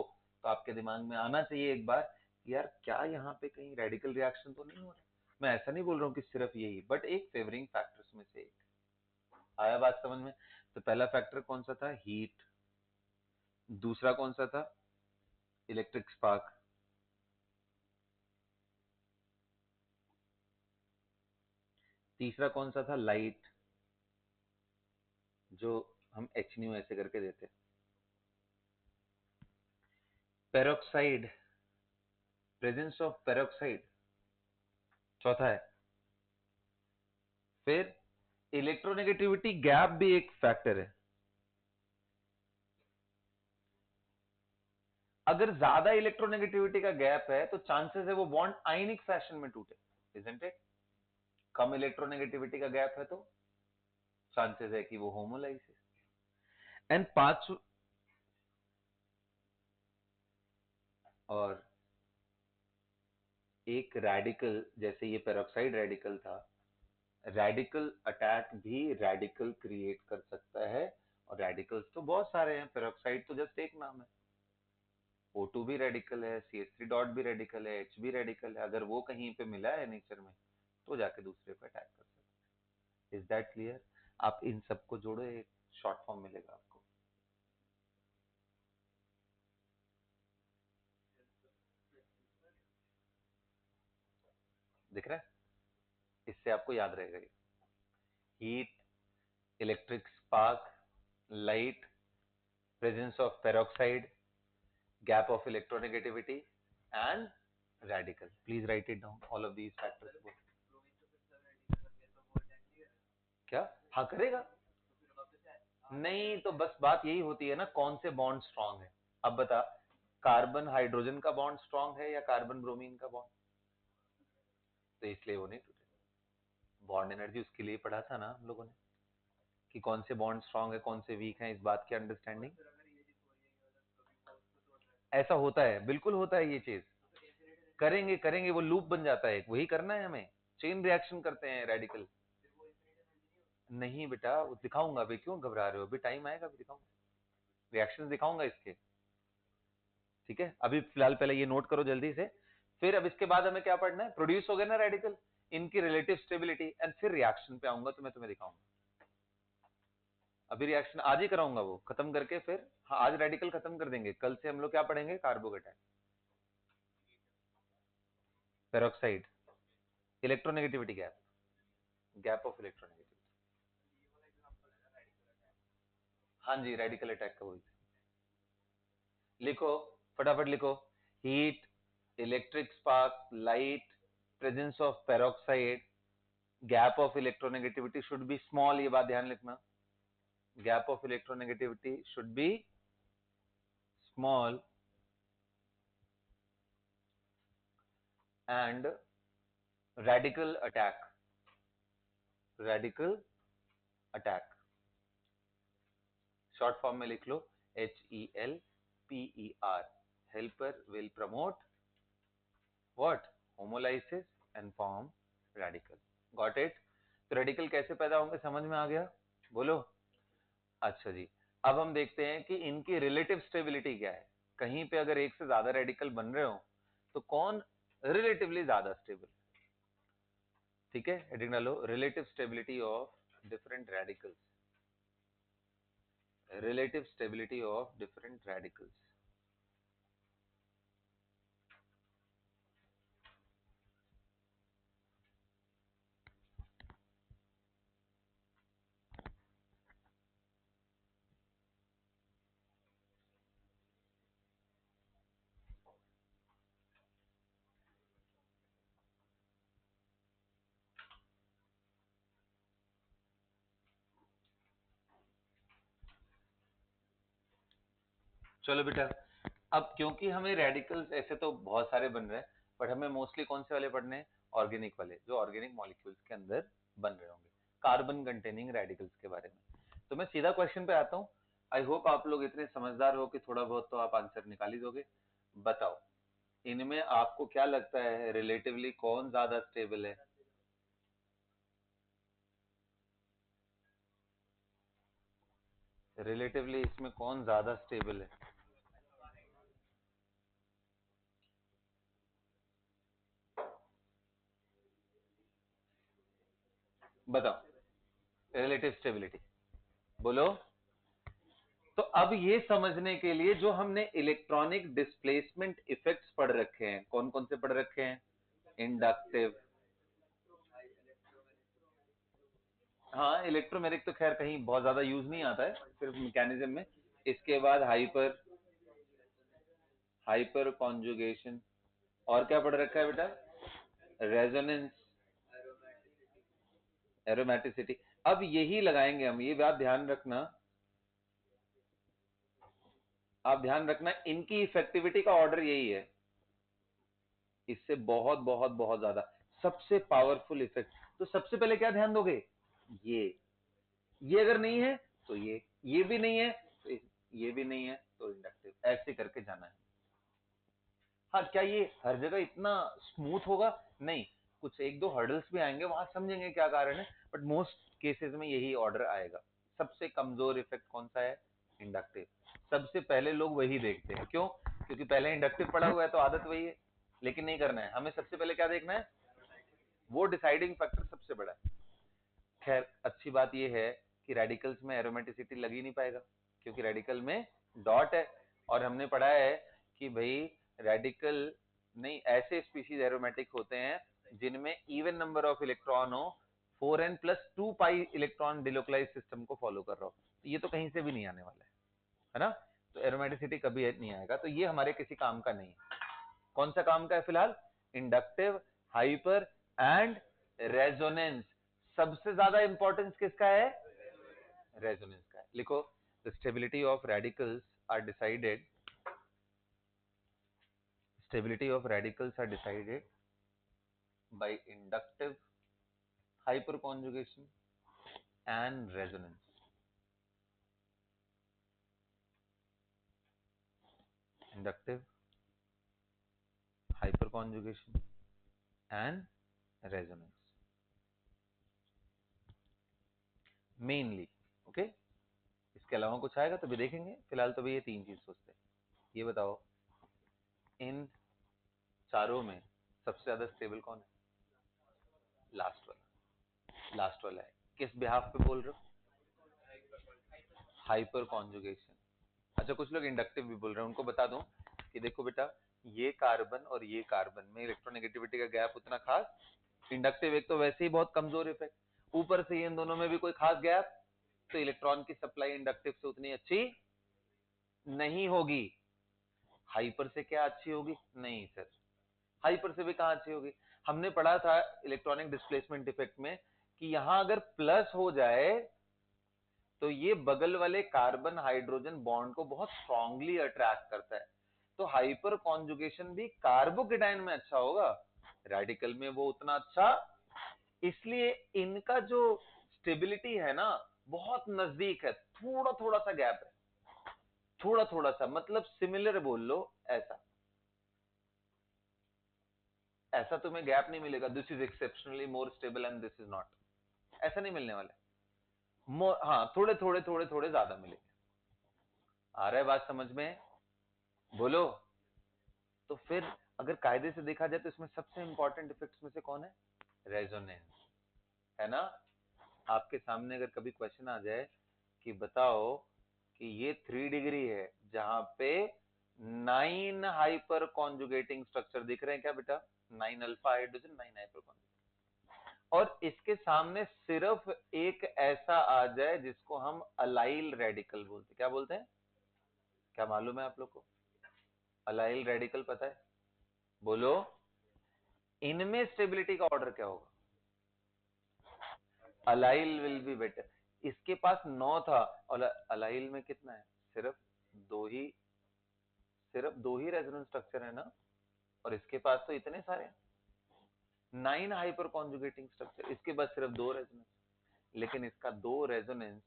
तो आपके दिमाग में आना चाहिए एक बार कि यार क्या यहाँ पे कहीं रेडिकल रिएक्शन तो नहीं हो रहा। मैं ऐसा नहीं बोल रहा हूँ कि सिर्फ यही, बट एक फेवरिंग फैक्टर्स में से एक। आया बात समझ में? तो पहला फैक्टर कौन सा था, हीट। दूसरा कौन सा था, इलेक्ट्रिक स्पार्क। तीसरा कौन सा था, लाइट, जो हम एच न्यू ऐसे करके देते। पेरोक्साइड, प्रेजेंस ऑफ पेरोक्साइड चौथा है। फिर इलेक्ट्रोनेगेटिविटी गैप भी एक फैक्टर है। अगर ज्यादा इलेक्ट्रोनेगेटिविटी का गैप है तो चांसेस है वो बॉन्ड आयनिक फैशन में टूटे, इजंट इट? कम इलेक्ट्रोनेगेटिविटी का गैप है तो चांसेस है कि वो होमोलाइसिस। एंड पांच, और एक रेडिकल, जैसे ये पेरोक्साइड रेडिकल था, रेडिकल अटैक भी रेडिकल क्रिएट कर सकता है। और रेडिकल्स तो बहुत सारे हैं, पेरोक्साइड तो जस्ट एक नाम है। O2 भी रेडिकल है, CH3 डॉट भी रेडिकल है, H भी रेडिकल है। अगर वो कहीं पे मिला है नेचर में तो जाके दूसरे पे अटैक कर सकता है। Is that clear? आप इन सबको जोड़ो, एक शॉर्ट फॉर्म मिलेगा आपको। दिख रहा है? इससे आपको याद रहेगा ये, heat, electric spark, light, presence of peroxide, gap of electronegativity and radical. Please write it down, all of these factors. क्या? हाँ करेगा। नहीं तो बस बात यही होती है ना, कौन से बॉन्ड स्ट्रांग है। अब बता, कार्बन हाइड्रोजन का बॉन्ड स्ट्रांग है या कार्बन ब्रोमीन का बॉन्ड? तो इसलिए वो नहीं टूटे। बॉन्ड एनर्जी उसके लिए पढ़ा था ना हम लोगों ने, कि कौन से बॉन्ड स्ट्रांग है कौन से वीक है, इस बात की अंडरस्टैंडिंग। ऐसा होता है, बिल्कुल होता है ये चीज। करेंगे करेंगे, वो लूप बन जाता है, वही करना है हमें, चेन रिएक्शन करते हैं रेडिकल। नहीं बेटा, वो दिखाऊंगा अभी, क्यों घबरा रहे हो, अभी टाइम आएगा, अभी दिखाऊंगा, रिएक्शन दिखाऊंगा इसके। ठीक है, अभी फिलहाल पहले ये नोट करो जल्दी से। फिर अब इसके बाद हमें क्या पढ़ना है, प्रोड्यूस हो गए ना रेडिकल, इनकी रिलेटिव स्टेबिलिटी, एंड फिर रिएक्शन पे आऊंगा तो मैं तुम्हें दिखाऊंगा। अभी रिएक्शन आज ही कराऊंगा, वो खत्म करके फिर, हाँ आज रेडिकल खत्म कर देंगे, कल से हम लोग क्या पढ़ेंगे, carbocation. Peroxide, electronegativity gap, gap of electronegativity. हाँ जी, रेडिकल अटैक का बोलते हैं। लिखो, फटाफट लिखो। Heat, electric spark, light, presence of peroxide, gap of electronegativity should be small, ये बात ध्यान रखना। Gap of electronegativity should be small and radical attack, radical attack short form में लिख लो HELPER, helper will promote what, homolysis and form radical, got it। तो रेडिकल कैसे पैदा होंगे समझ में आ गया, बोलो। अच्छा जी, अब हम देखते हैं कि इनकी रिलेटिव स्टेबिलिटी क्या है। कहीं पे अगर एक से ज्यादा रेडिकल बन रहे हो तो कौन रिलेटिवली ज्यादा स्टेबल, ठीक है। हेडिंग डालो, relative stability of different radicals, relative stability of different radicals। चलो बेटा, अब क्योंकि हमें रेडिकल्स ऐसे तो बहुत सारे बन रहे हैं, बट हमें मोस्टली कौन से वाले पढ़ने हैं, ऑर्गेनिक वाले, जो ऑर्गेनिक मॉलिक्यूल्स के अंदर बन रहे होंगे, कार्बन कंटेनिंग रेडिकल्स के बारे में। तो मैं सीधा क्वेश्चन पे आता हूँ। आई होप आप लोग इतने समझदार हो कि थोड़ा बहुत तो आप आंसर निकाल ही दोगे। बताओ, इनमें आपको क्या लगता है रिलेटिवली कौन ज्यादा स्टेबल है? रिलेटिवली इसमें कौन ज्यादा स्टेबल है? बताओ रिलेटिव स्टेबिलिटी, बोलो। तो अब ये समझने के लिए जो हमने इलेक्ट्रॉनिक डिस्प्लेसमेंट इफेक्ट्स पढ़ रखे हैं, कौन कौन से पढ़ रखे हैं? इंडक्टिव, हाँ इलेक्ट्रोमेरिक तो खैर कहीं बहुत ज्यादा यूज नहीं आता है, सिर्फ मैकेनिज्म में। इसके बाद हाइपर, हाइपर कॉन्जुगेशन, और क्या पढ़ रखा है बेटा? Resonance, aromaticity. अब यही लगाएंगे हम, ये बात ध्यान रखना, आप ध्यान रखना इनकी इफेक्टिविटी का ऑर्डर यही है, इससे बहुत बहुत बहुत ज्यादा सबसे पावरफुल इफेक्ट। तो सबसे पहले क्या ध्यान दोगे? ये अगर नहीं है तो ये भी नहीं है तो ये भी नहीं है तो इंडक्टिव, ऐसे करके जाना है। हाँ, क्या ये हर जगह इतना स्मूथ होगा? नहीं, कुछ एक दो हर्डल्स भी आएंगे, वहां समझेंगे क्या कारण है, बट मोस्ट केसेस में यही ऑर्डर आएगा। सबसे कमजोर इफेक्ट कौन सा है? इंडक्टिव। सबसे पहले लोग वही देखते हैं, क्यों? क्योंकि पहले इंडक्टिव पढ़ा हुआ है तो आदत वही है। लेकिन नहीं करना है, हमें सबसे पहले क्या देखना है? वो डिसाइडिंग फैक्टर सबसे बड़ा है। खैर अच्छी बात यह है कि रेडिकल्स में एरोमेटिसिटी लग ही नहीं पाएगा, क्योंकि रेडिकल में डॉट है। और हमने पढ़ा है कि भाई रेडिकल नहीं, ऐसे स्पीशीज एरोमेटिक होते हैं जिनमें इवन नंबर ऑफ इलेक्ट्रॉन हो, 4n+2 pi electron delocalise system को फॉलो कर रहा हो, तो ये तो कहीं से भी नहीं आने वाला है ना। तो एरोमेटिसिटी कभी नहीं आएगा, तो ये हमारे किसी काम का नहीं है। कौन सा काम का है फिलहाल? Inductive, hyper and resonance. सबसे ज्यादा इंपॉर्टेंस किसका है? रेजोनेंस का है। लिखो, the stability of radicals are decided, stability of radicals are decided by inductive hyperconjugation and resonance। Inductive hyperconjugation and resonance mainly, okay. इसके अलावा कुछ आएगा तो भी देखेंगे, फिलहाल तो भी ये तीन चीज सोचते हैं। ये बताओ, इन चारों में सबसे ज्यादा स्टेबल कौन है? लास्ट वाला, लास्ट वाला है। किस बिहाफ पे बोल रहे हो? Hyper conjugation. अच्छा, कुछ लोग इंडक्टिव भी बोल रहे हैं, उनको बता दूं कि देखो बेटा, ये कार्बन और ये कार्बन में इलेक्ट्रोनेगेटिविटी का गैप उतना खास, इंडक्टिव एक तो वैसे ही बहुत कमजोर इफेक्ट, ऊपर से इन दोनों में भी कोई खास गैप, तो इलेक्ट्रॉन की सप्लाई इंडक्टिव से उतनी अच्छी नहीं होगी। हाइपर से क्या अच्छी होगी? नहीं सर, हाइपर से भी कहां अच्छी होगी। हमने पढ़ा था इलेक्ट्रॉनिक डिस्प्लेसमेंट इफेक्ट में कि यहां अगर प्लस हो जाए तो ये बगल वाले कार्बन हाइड्रोजन बॉन्ड को बहुत स्ट्रांगली अट्रैक्ट करता है, तो हाइपर कॉन्जुगेशन भी कार्बोकेटाइन में अच्छा होगा, रेडिकल में वो उतना अच्छा, इसलिए इनका जो स्टेबिलिटी है ना बहुत नजदीक है, थोड़ा थोड़ा सा गैप है, थोड़ा थोड़ा सा, मतलब सिमिलर बोल लो, ऐसा ऐसा तुम्हें गैप नहीं मिलेगा, this is exceptionally more stable and this is not, ऐसा नहीं मिलने वाला। हाँ, थोड़े थोड़े थोड़े थोड़े ज्यादा मिलेंगे। आ रहा है बात समझ में? बोलो। तो फिर अगर कायदे से देखा जाए तो इसमें सबसे इंपॉर्टेंट इफेक्ट्स में से कौन है? रेजोनेंस, है ना। आपके सामने अगर कभी क्वेश्चन आ जाए कि बताओ कि ये 3 डिग्री है जहां पे 9 हाइपर कॉन्जुगेटिंग स्ट्रक्चर दिख रहे हैं क्या बेटा, 9 अल्फा हाइड्रोजन, 9 हाइपर कॉन्जुगेटिंग, और इसके सामने सिर्फ एक ऐसा आ जाए जिसको हम अलाइल रेडिकल बोलते हैं, क्या बोलते हैं? क्या मालूम है आप लोग को? अलाइल रेडिकल पता है? बोलो। इनमें स्टेबिलिटी का ऑर्डर क्या होगा? Allyl will be better. इसके पास 9 था और अलाइल में कितना है? सिर्फ दो ही, सिर्फ दो ही रेजोनेंस स्ट्रक्चर है ना, और इसके पास तो इतने सारे हैं, 9 हाइपर कॉन्जुगेटिंग स्ट्रक्चर, इसके पास सिर्फ दो रेजोनेंस, लेकिन इसका दो रेजोनेंस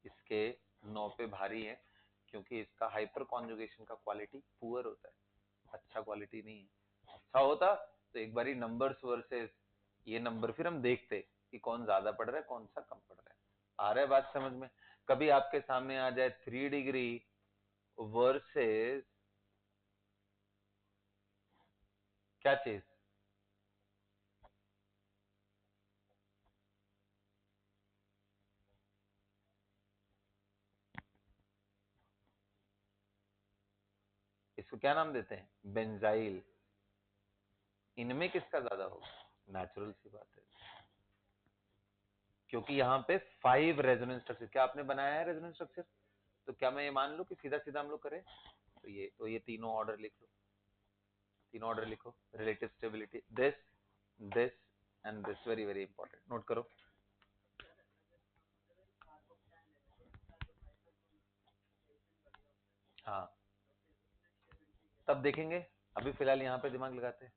इसके 9 पे भारी है, क्योंकि इसका हाइपर कॉन्जुगेशन का क्वालिटी पुअर होता है, अच्छा क्वालिटी नहीं है। अच्छा होता तो एक बारी नंबर्स वर्सेस ये नंबर फिर हम देखते कि कौन ज्यादा पड़ रहा है कौन सा कम पड़ रहा है। आ रहा है बात समझ में? कभी आपके सामने आ जाए 3 डिग्री वर्सेस क्या चीज, इसको क्या नाम देते हैं? बेंजाइल। इनमें किसका ज्यादा होगा? नेचुरल सी बात है, क्योंकि यहाँ पे 5 रेजोनेंस स्ट्रक्चर, क्या आपने बनाया है रेजोनेंस स्ट्रक्चर? तो क्या मैं ये मान लूं कि सीधा सीधा हम लोग करें? तो ये तीनों ऑर्डर लिख लो, तीनों ऑर्डर लिखो, relative stability, this and this, very very important, note करो। हाँ, तब देखेंगे, अभी फिलहाल यहाँ पे दिमाग लगाते हैं।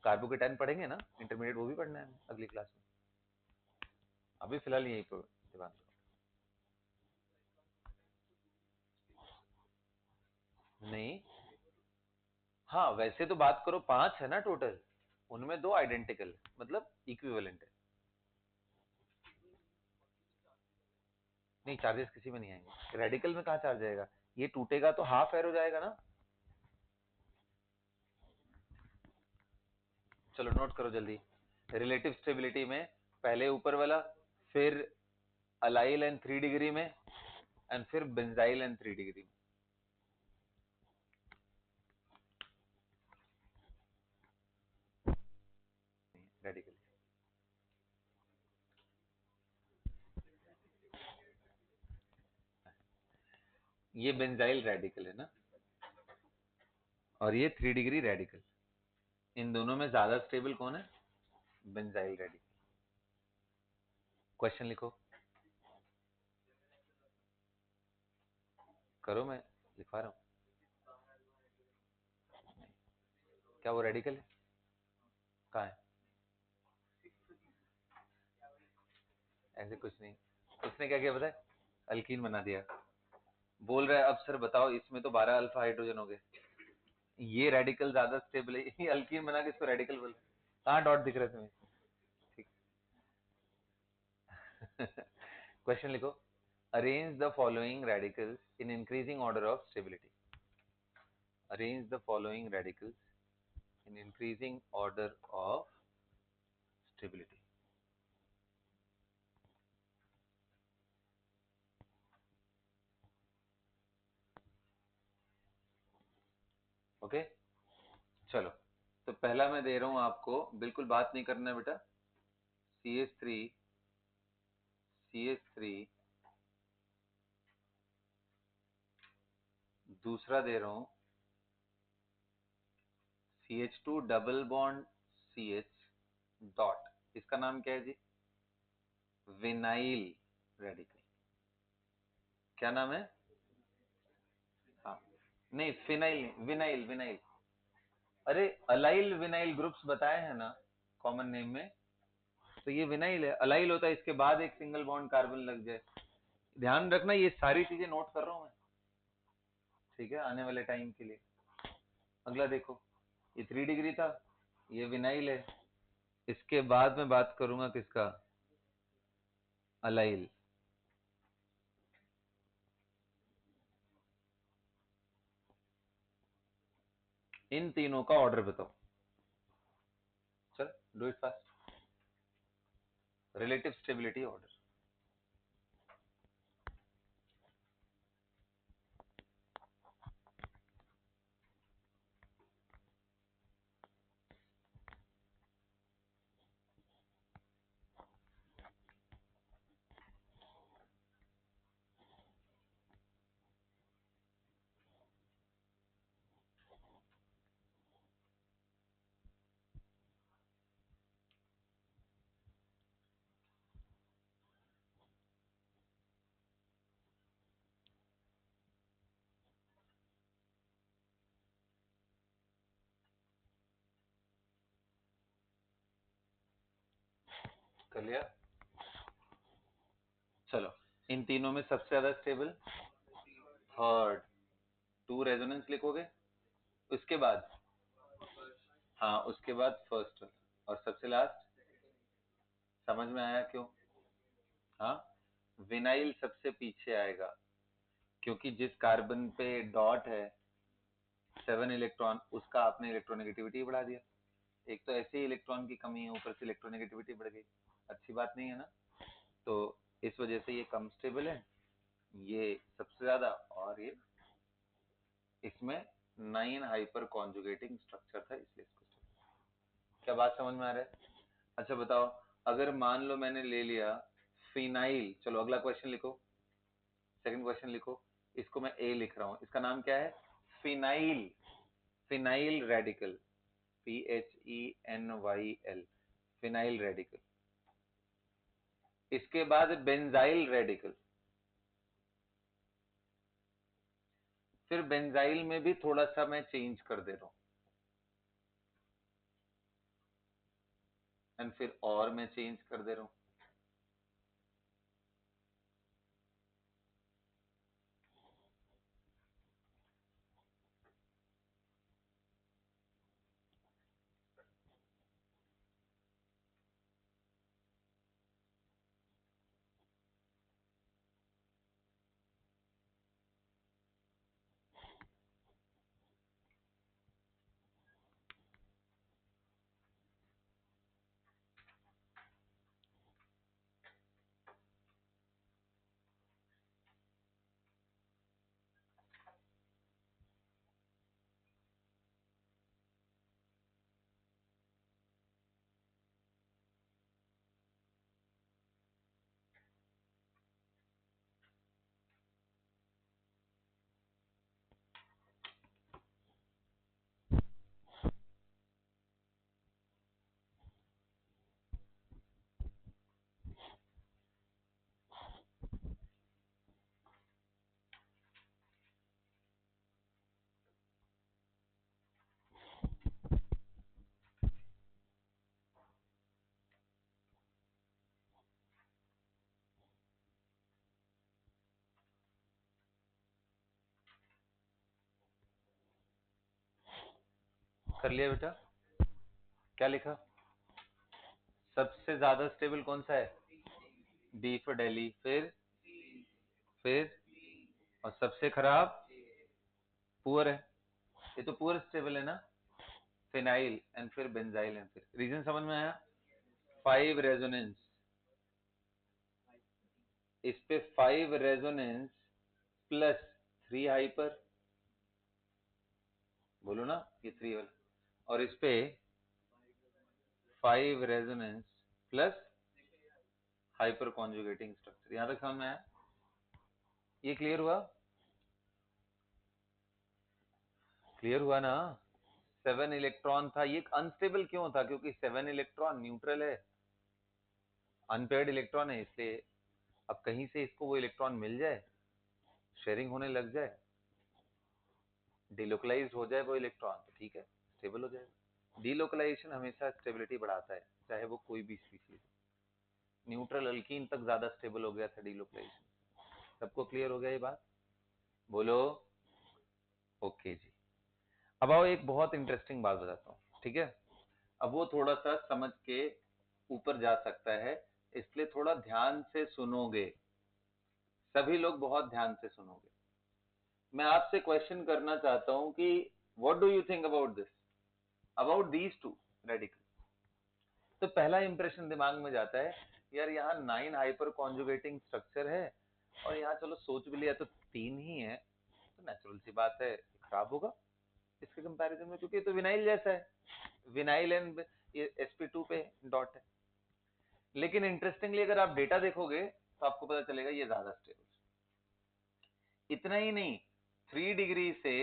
कार्बोकेटाइन पढ़ेंगे ना इंटरमीडिएट, वो भी पढ़ना है अगली क्लास में, अभी फिलहाल यही पर दिमाग लगाओ। नहीं, हाँ वैसे तो बात करो 5 है ना टोटल, उनमें 2 आइडेंटिकल मतलब इक्विवेलेंट है। नहीं, चार्जेस किसी में नहीं आएंगे, रेडिकल में कहाँ चार्ज आएगा, ये टूटेगा तो हाफ एरो जाएगा ना। चलो नोट करो जल्दी, रिलेटिव स्टेबिलिटी में पहले ऊपर वाला, फिर अलाइल एंड 3 डिग्री में, एंड फिर बेंजाइल एंड 3 डिग्री में। रेडिकल, ये बेंजाइल रेडिकल है ना, और ये 3 डिग्री रेडिकल, इन दोनों में ज्यादा स्टेबल कौन है? Benzyl radical. क्वेश्चन लिखो, करो, मैं लिखवा रहा हूँ। क्या वो रेडिकल है? कहाँ है? ऐसे कुछ नहीं, उसने क्या किया पता है, अल्कीन बना दिया, बोल रहा है अब सर बताओ इसमें तो 12 अल्फा हाइड्रोजन हो गए, ये रेडिकल ज्यादा स्टेबल है, ये अल्कीन बना के इसको रेडिकल बोल, कहाँ डॉट दिख रहा है तुम्हें? ठीक। क्वेश्चन लिखो, arrange the following radicals in increasing order of stability, arrange the following radicals in increasing order of stability. Okay चलो, तो पहला मैं दे रहा हूं आपको, बिल्कुल बात नहीं करना है बेटा, CH3 CH3, दूसरा दे रहा हूं CH2 double bond CH dot, इसका नाम क्या है जी? Vinyl radical. क्या नाम है? हाँ, नहीं फिनाइल नहीं, विनाइल विनाइल। अरे अलाइल विनाइल ग्रुप्स बताए हैं ना कॉमन नेम में, तो ये विनाइल है। अलाइल होता है इसके बाद एक सिंगल बॉन्ड कार्बन लग जाए। ध्यान रखना, ये सारी चीजें नोट कर रहा हूं मैं, ठीक है, आने वाले टाइम के लिए। अगला देखो, ये 3 डिग्री था, ये विनाइल है। इसके बाद मैं बात करूंगा किसका? अलाइल। इन तीनों का ऑर्डर बताओ। चल do it fast. Relative stability order. कर लिया? चलो, इन तीनों में सबसे ज्यादा स्टेबल थर्ड, 2 रेजोनेंस लिखोगे। उसके बाद, हाँ उसके बाद फर्स्ट, और सबसे लास्ट। समझ में आया क्यों? हाँ, विनाइल सबसे पीछे आएगा, क्योंकि जिस कार्बन पे डॉट है 7 इलेक्ट्रॉन, उसका आपने इलेक्ट्रोनेगेटिविटी बढ़ा दिया। एक तो ऐसे ही इलेक्ट्रॉन की कमी है, ऊपर से इलेक्ट्रोनेगेटिविटी बढ़ गई। अच्छी बात नहीं है ना? तो इस वजह से ये कम स्टेबल है, ये सबसे ज्यादा, और ये इसमें 9 हाइपर कॉन्जुगेटिंग स्ट्रक्चर था, इसलिए इसको क्या बात समझ में आ रहा है? अच्छा बताओ, अगर मान लो मैंने ले लिया फिनाइल, चलो अगला क्वेश्चन लिखो, सेकंड क्वेश्चन लिखो। इसको मैं ए लिख रहा हूं, इसका नाम क्या है? Phenyl, phenyl radical, PHENYL, phenyl radical. इसके बाद बेंजाइल रेडिकल। फिर बेंजाइल में भी थोड़ा सा मैं चेंज कर दे रहा हूं, एंड फिर और मैं चेंज कर दे रहा हूं। कर लिया बेटा? क्या लिखा? सबसे ज्यादा स्टेबल कौन सा है? D for Delhi. फिर और सबसे खराब पुअर है, ये तो पुअर स्टेबल है ना, फिनाइल, एंड फिर बेंजाइल, एंड फिर रीजन समझ में आया? 5 रेजोनेंस, इस पे 5 रेजोनेंस प्लस 3 हाइपर, बोलो ना, ये 3 वाला, और इस पे 5 resonance plus hyper conjugating structure. यहां तक समझ में आया? ये क्लियर हुआ? क्लियर हुआ ना? 7 इलेक्ट्रॉन था, ये अनस्टेबल क्यों था? क्योंकि 7 इलेक्ट्रॉन न्यूट्रल है, अनपेयर्ड इलेक्ट्रॉन है, इसलिए अब कहीं से इसको वो इलेक्ट्रॉन मिल जाए, शेयरिंग होने लग जाए, डिलोकलाइज हो जाए वो इलेक्ट्रॉन, तो ठीक है, स्टेबल हो जाएगा। डिलोकलाइजेशन हमेशा स्टेबिलिटी बढ़ाता है, चाहे वो कोई भी स्पीशीज। न्यूट्रल अल्कीन तक ज्यादा स्टेबल हो गया था डिलोकलाइजेशन। सबको क्लियर हो गया ये बात? बोलो। ओके जी। अब आओ एक बहुत इंटरेस्टिंग बात बताता हूँ, ठीक है? अब वो थोड़ा सा समझ के ऊपर जा सकता है, इसलिए थोड़ा ध्यान से सुनोगे, सभी लोग बहुत ध्यान से सुनोगे। मैं आपसे क्वेश्चन करना चाहता हूं कि what do you think about this, about these two radical? तो पहला इंप्रेशन दिमाग में जाता है, यार यहाँ 9 हाइपर कॉन्जुगेटिंग स्ट्रक्चर है, और यहाँ चलो सोच भी लिया तो 3 ही है, तो नेचुरल सी बात है खराब होगा इसके कंपैरिजन में, क्योंकि ये तो विनाइल जैसा है, विनाइल एंड sp2 पे डॉट है। लेकिन इंटरेस्टिंगली अगर आप डेटा देखोगे तो आपको पता चलेगा ये ज्यादा स्टेबल। इतना ही नहीं, 3 डिग्री से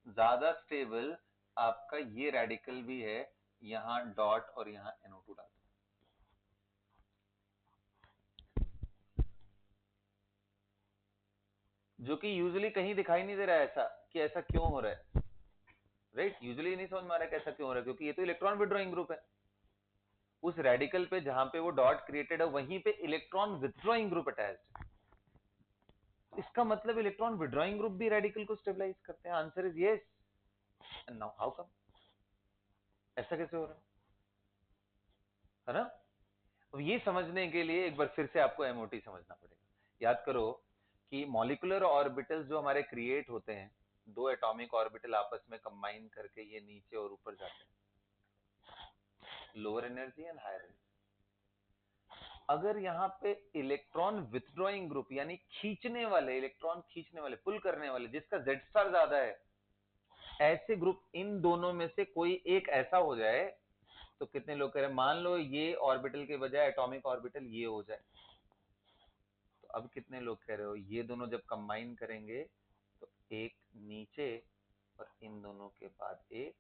ज्यादा स्टेबल आपका ये रेडिकल भी है, यहां डॉट और यहां NO2 डाल दो। जो कि यूजुअली कहीं दिखाई नहीं दे रहा है ऐसा, कि ऐसा क्यों हो रहा है, राइट? यूजुअली नहीं समझ में आ रहा है कि ऐसा क्यों हो रहा है, क्योंकि ये तो इलेक्ट्रॉन विड्रॉइंग ग्रुप है। उस रेडिकल पे जहां पे वो डॉट क्रिएटेड है, वहीं पे इलेक्ट्रॉन विथड्रॉइंग ग्रुप अटैच्ड है। इसका मतलब इलेक्ट्रॉन विड्रॉइंग ग्रुप भी रेडिकल को स्टेबलाइज करते हैं। Answer is yes. And now how come? ऐसा कैसे हो रहा है ना? अब ये समझने के लिए एक बार फिर से आपको एमओटी समझना पड़ेगा। याद करो कि मॉलिक्यूलर ऑर्बिटल्स जो हमारे क्रिएट होते हैं, दो एटॉमिक ऑर्बिटल आपस में कंबाइन करके ये नीचे और ऊपर जाते हैं, lower energy and higher energy. अगर यहाँ पे इलेक्ट्रॉन विथड्रॉइंग ग्रुप, यानी खींचने वाले, इलेक्ट्रॉन खींचने वाले, पुल करने वाले, जिसका जेड स्टार ज्यादा है, ऐसे ग्रुप इन दोनों में से कोई एक ऐसा हो जाए, तो कितने लोग कह रहे हैं, मान लो ये ऑर्बिटल के बजाय एटॉमिक ऑर्बिटल ये हो जाए, तो अब कितने लोग कह रहे हो ये दोनों जब कंबाइन करेंगे तो एक नीचे और इन दोनों के बाद एक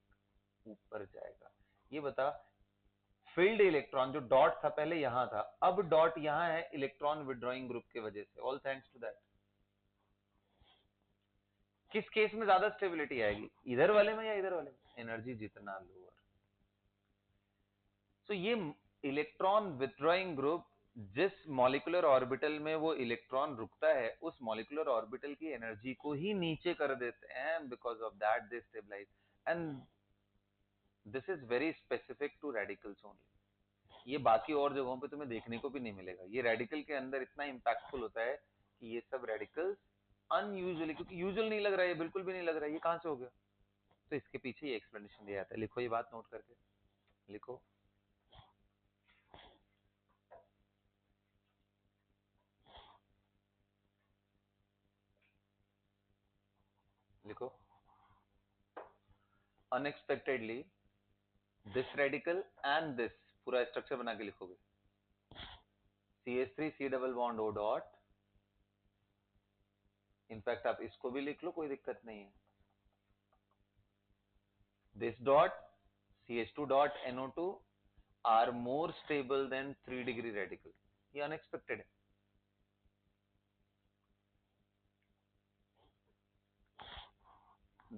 ऊपर जाएगा? ये बता, फील्ड इलेक्ट्रॉन जो डॉट था पहले यहां था, अब डॉट यहां है इलेक्ट्रॉन विड्रॉइंग ग्रुप की वजह से, ऑल थैंक्स टू दैट। किस केस में ज्यादा स्टेबिलिटी आएगी, इधर वाले में या इधर वाले में? एनर्जी जितना लोअर। तो ये इलेक्ट्रॉन विथड्रॉइंग ग्रुप, जिस मॉलिक्यूलर ऑर्बिटल में वो इलेक्ट्रॉन रुकता है, उस मॉलिक्यूलर ऑर्बिटल की एनर्जी को ही नीचे कर देते हैं, because of that they stabilise. And this is very specific to radicals only. ये बाकी और जगहों पे तुम्हें देखने को भी नहीं मिलेगा। ये रेडिकल के अंदर इतना इंपैक्टफुल होता है कि ये सब रेडिकल्स अनयूजुअली, क्योंकि यूजुअल नहीं लग रहा है, ये बिल्कुल भी नहीं लग रहा है, ये कहां से हो गया? तो इसके पीछे ये एक्सप्लेनेशन दिया जाता है। लिखो ये बात नोट करके, लिखो। लिखो, unexpectedly this radical and this, पूरा स्ट्रक्चर बना के लिखोगे, CH3 C double bond O dot. In fact आप इसको भी लिख लो, कोई दिक्कत नहीं है। दिस डॉट CH2 डॉट NO2 are more stable than 3 degree radical. ये अनएक्सपेक्टेड है।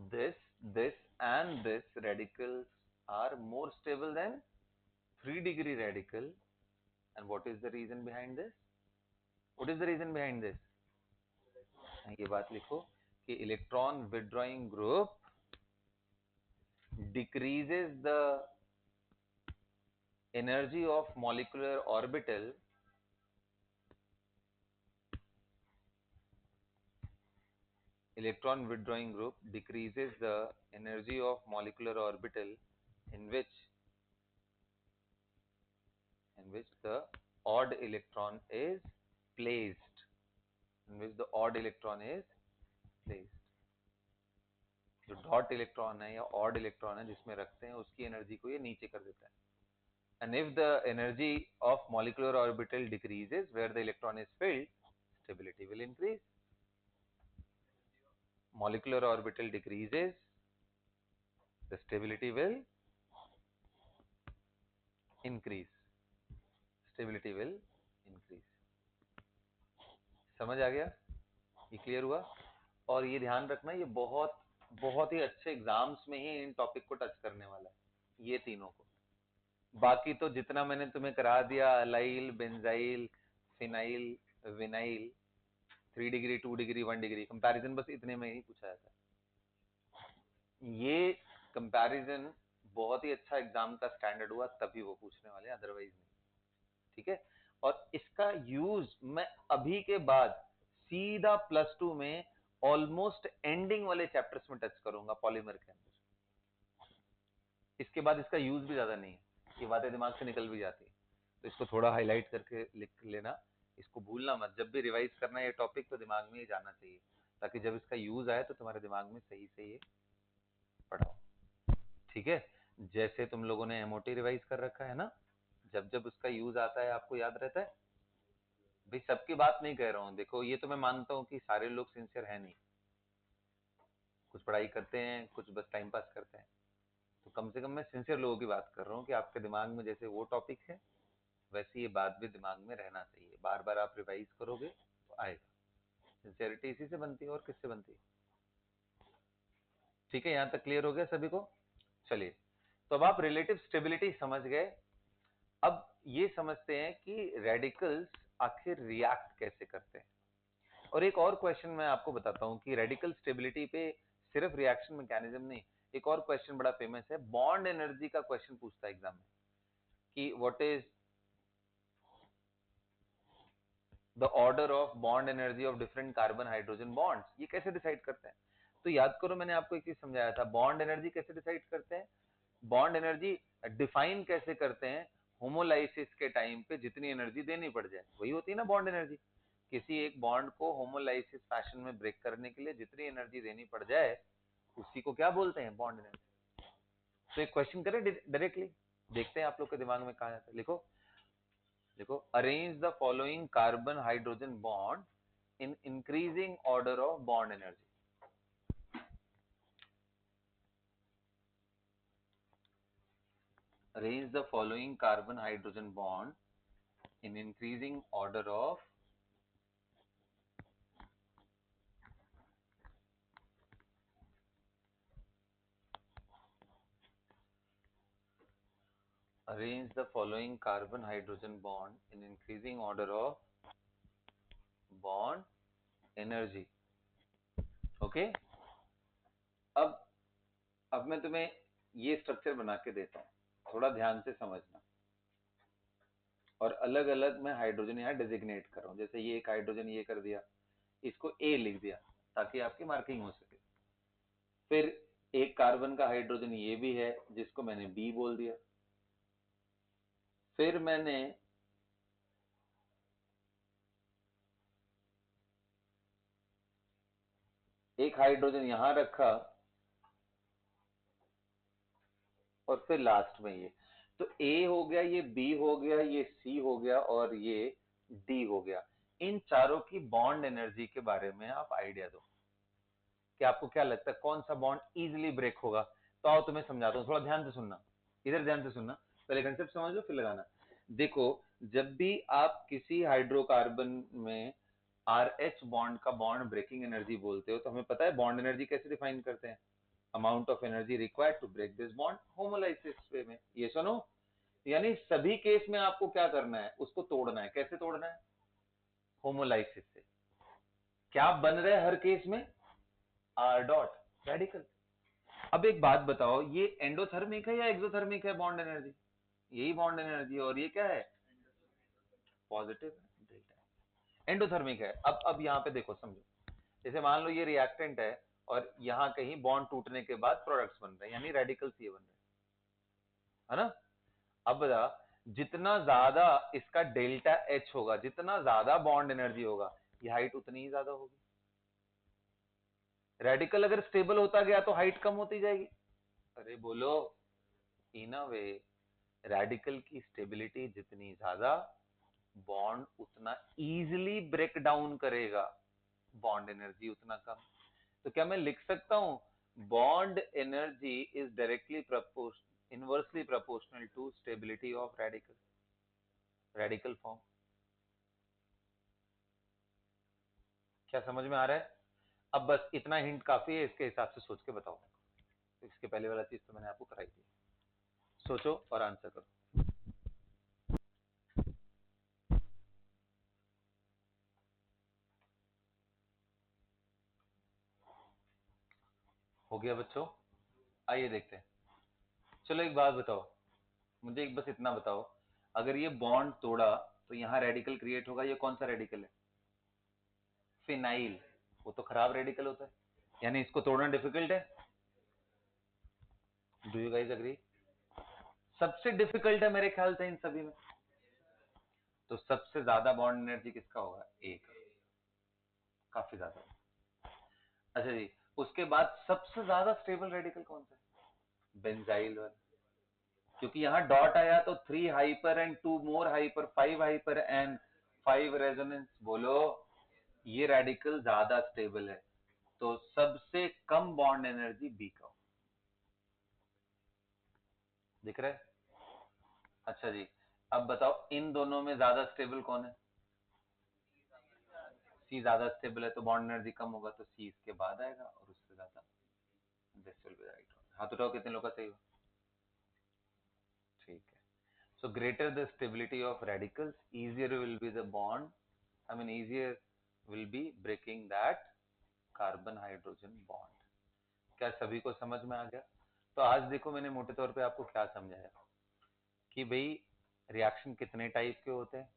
this and this radicals are more stable than 3 degree radical. And what is the reason behind this? What is the reason behind this? ये बात लिखो कि electron withdrawing group decreases the energy of molecular orbital, electron withdrawing group decreases the energy of molecular orbital in which the odd electron is placed, in which the odd electron is placed. जो डॉट इलेक्ट्रॉन है या ऑड इलेक्ट्रॉन है जिसमें रखते हैं, उसकी एनर्जी को ये नीचे कर देता है. And if the energy of molecular orbital decreases where the electron is filled, stability will increase. Molecular orbital decreases, the stability will increase. Stability will increase. समझ आ गया? ये क्लियर हुआ? और ये ध्यान रखना, ये बहुत बहुत ही अच्छे एग्जाम्स में ही इन टॉपिक को टच करने वाला है, ये तीनों को. बाकी तो जितना मैंने तुम्हें करा दिया, allyl, benzyl, phenyl, vinyl, 3 degree, 2 degree, 1 degree comparison, बस इतने में ही पूछा जाता है. ये कंपैरिजन बहुत ही अच्छा एग्जाम का स्टैंडर्ड हुआ तभी वो पूछने वाले, अदरवाइज नहीं. ठीक है? और इसका यूज मैं अभी के बाद सीधा +2 में ऑलमोस्ट एंडिंग वाले चैप्टर्स में टच करूंगा पॉलीमर के अंदर. इसके बाद इसका यूज भी ज्यादा नहीं है, ये बातें दिमाग से निकल भी जाती है, तो इसको थोड़ा हाईलाइट करके लिख लेना. इसको भूलना मत, जब भी रिवाइज करना है ये टॉपिक तो दिमाग में ही जाना चाहिए, ताकि जब इसका यूज आए तो तुम्हारे दिमाग में सही से ये पढ़ाओ. ठीक है? जैसे तुम लोगों ने एमओटी रिवाइज कर रखा है ना, जब जब उसका यूज आता है आपको याद रहता है. भाई सबकी बात नहीं कह रहा हूँ, देखो ये तो मैं मानता हूँ कि सारे लोग सिंसियर है नहीं, कुछ पढ़ाई करते हैं, कुछ बस टाइम पास करते हैं. तो कम से कम मैं सिंसियर लोगों की बात कर रहा हूँ कि आपके दिमाग में जैसे वो टॉपिक है वैसे ये बात भी दिमाग में रहना चाहिए. बार बार आप रिवाइज करोगे तो आएगा. सिंसियरिटी इसी से बनती है, और किससे बनती है? ठीक है, यहाँ तक क्लियर हो गया सभी को? चलिए, तो अब आप रिलेटिव स्टेबिलिटी समझ गए. अब ये समझते हैं कि रेडिकल्स आखिर रिएक्ट कैसे करते हैं. और एक और क्वेश्चन मैं आपको बताता हूँ कि रेडिकल स्टेबिलिटी पे सिर्फ रिएक्शन मैकेनिज्म नहीं, एक और क्वेश्चन बड़ा फेमस है, बॉन्ड एनर्जी का क्वेश्चन पूछता है एग्जाम में कि what is the order of bond energy of different carbon hydrogen bonds. ये कैसे डिसाइड करते हैं? तो याद करो, मैंने आपको एक चीज समझाया था, बॉन्ड एनर्जी कैसे डिसाइड करते हैं. बॉन्ड एनर्जी डिफाइन कैसे करते हैं? होमोलाइसिस के टाइम पे जितनी एनर्जी देनी पड़ जाए, वही होती है ना बॉन्ड एनर्जी. किसी एक बॉन्ड को होमोलाइसिस फैशन में ब्रेक करने के लिए जितनी एनर्जी देनी पड़ जाए, उसी को क्या बोलते हैं? Bond energy. तो एक क्वेश्चन करें डायरेक्टली, देखते हैं आप लोग के दिमाग में कहाँ जाता है. लिखो, देखो, arrange the following carbon hydrogen bond in increasing order of bond energy. Arrange the following carbon hydrogen bond in increasing order of arrange the following carbon hydrogen bond in increasing order of bond energy. Okay, अब मैं तुम्हें ये स्ट्रक्चर बना के देता हूँ, थोड़ा ध्यान से समझना. और अलग अलग मैं हाइड्रोजन यहाँ डेजिग्नेट कर रहा हूँ. जैसे ये एक हाइड्रोजन ये कर दिया, इसको ए लिख दिया ताकि आपकी मार्किंग हो सके. फिर एक कार्बन का हाइड्रोजन ये भी है जिसको मैंने बी बोल दिया. फिर मैंने एक हाइड्रोजन यहां रखा, और फिर लास्ट में ये. तो ए हो गया, ये बी हो गया, ये सी हो गया, और ये डी हो गया. इन चारों की बॉन्ड एनर्जी के बारे में आप आइडिया दो कि आपको क्या लगता है कौन सा बॉन्ड इजीली ब्रेक होगा. तो आओ तुम्हें समझाता हूँ, थोड़ा ध्यान से सुनना, इधर ध्यान से सुनना, पहले कंसेप्ट समझ लो फिर लगाना. देखो, जब भी आप किसी हाइड्रोकार्बन में RH बॉन्ड का बॉन्ड ब्रेकिंग एनर्जी बोलते हो, तो हमें पता है बॉन्ड एनर्जी कैसे डिफाइन करते हैं. Amount of energy required to break this bond homolysis way में. ये सुनो, यानी सभी केस में आपको क्या करना है, उसको तोड़ना है. कैसे तोड़ना है? होमोलाइसिस से. क्या बन रहा है हर केस में? R dot radical. अब एक बात बताओ, ये एंडोथर्मिक है या एक्सोथर्मिक है बॉन्ड एनर्जी? यही बॉन्ड एनर्जी, और ये क्या है? पॉजिटिव है, डेल्टा. एंडोथर्मिक है. अब यहाँ पे देखो, समझो, जैसे मान लो ये रिएक्टेंट है और यहाँ कहीं बॉन्ड टूटने के बाद प्रोडक्ट्स बन रहे हैं, यानी रेडिकल्स ये बन रहे हैं, है ना. अब बता, जितना ज्यादा इसका डेल्टा एच होगा, जितना ज्यादा बॉन्ड एनर्जी होगा, ये हाइट उतनी ही ज्यादा होगी. रेडिकल अगर स्टेबल होता गया तो हाइट कम होती जाएगी। अरे बोलो, इन अ वे रेडिकल की स्टेबिलिटी जितनी ज्यादा, बॉन्ड उतना इजीली ब्रेक डाउन करेगा, बॉन्ड एनर्जी उतना कम। तो क्या मैं लिख सकता हूं bond energy is directly inversely proportional to stability of radical form? क्या समझ में आ रहा है? अब बस इतना हिंट काफी है, इसके हिसाब से सोच के बताओ। इसके पहले वाला चीज तो मैंने आपको कराई थी। सोचो और आंसर करो। हो गया बच्चों? आइए देखते हैं। चलो एक बात बताओ, मुझे एक बस इतना बताओ, अगर ये बॉन्ड तोड़ा तो यहाँ रेडिकल क्रिएट होगा। ये कौन सा रेडिकल है? फिनाइल। वो तो खराब रेडिकल होता है, यानी इसको तोड़ना डिफिकल्ट है। Do you guys agree? सबसे डिफिकल्ट है मेरे ख्याल से इन सभी में। तो सबसे ज्यादा बॉन्ड एनर्जी किसका होगा? एक, काफी ज्यादा। अच्छा जी, उसके बाद सबसे ज्यादा स्टेबल रेडिकल कौन सा है? बेंजाइल वाला। क्योंकि यहाँ डॉट आया तो 3 hyper and 2 more hyper, 5 hyper and 5 resonance. बोलो, ये रेडिकल ज्यादा स्टेबल है, तो सबसे कम बॉन्ड एनर्जी बी का। दिख रहा है? अच्छा जी, अब बताओ इन दोनों में ज्यादा स्टेबल कौन है? सी ज्यादा स्टेबल है, तो बॉन्ड एनर्जी कम होगा, तो सी इसके बाद आएगा और उससे ज्यादा। This will be right. हाथ उठाओ कितने लोग का सही हो। ठीक है। So greater the stability of radicals, easier will be the bond. I mean, easier will be breaking that carbon hydrogen bond. क्या सभी को समझ में आ गया? तो आज देखो मैंने मोटे तौर पे आपको क्या समझाया कि भाई रिएक्शन कितने टाइप के होते हैं,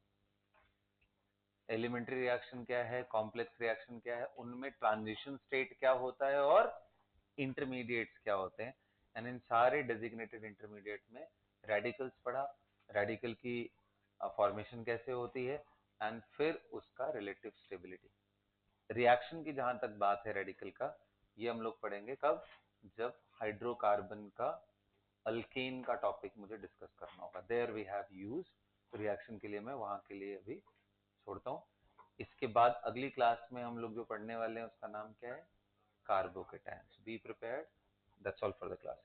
एलिमेंट्री रिएक्शन क्या है, कॉम्प्लेक्स रिएक्शन क्या है, उनमें ट्रांजिशन स्टेट क्या होता है और इंटरमीडिएट्स क्या होते हैं। एंड इन सारे डेजिग्नेटेड इंटरमीडिएट में रेडिकल्स पढ़ा, रेडिकल की फॉर्मेशन कैसे होती है, एंड फिर उसका रिलेटिव स्टेबिलिटी। रिएक्शन की जहां तक बात है रेडिकल का, ये हम लोग पढ़ेंगे कब? जब हाइड्रोकार्बन का अल्केन का टॉपिक मुझे डिस्कस करना होगा, देयर वी हैव यूज। तो रिएक्शन के लिए मैं वहां के लिए अभी छोड़ता हूँ। इसके बाद अगली क्लास में हम लोग जो पढ़ने वाले हैं उसका नाम क्या है? Carbocations. Be prepared. That's all for the class.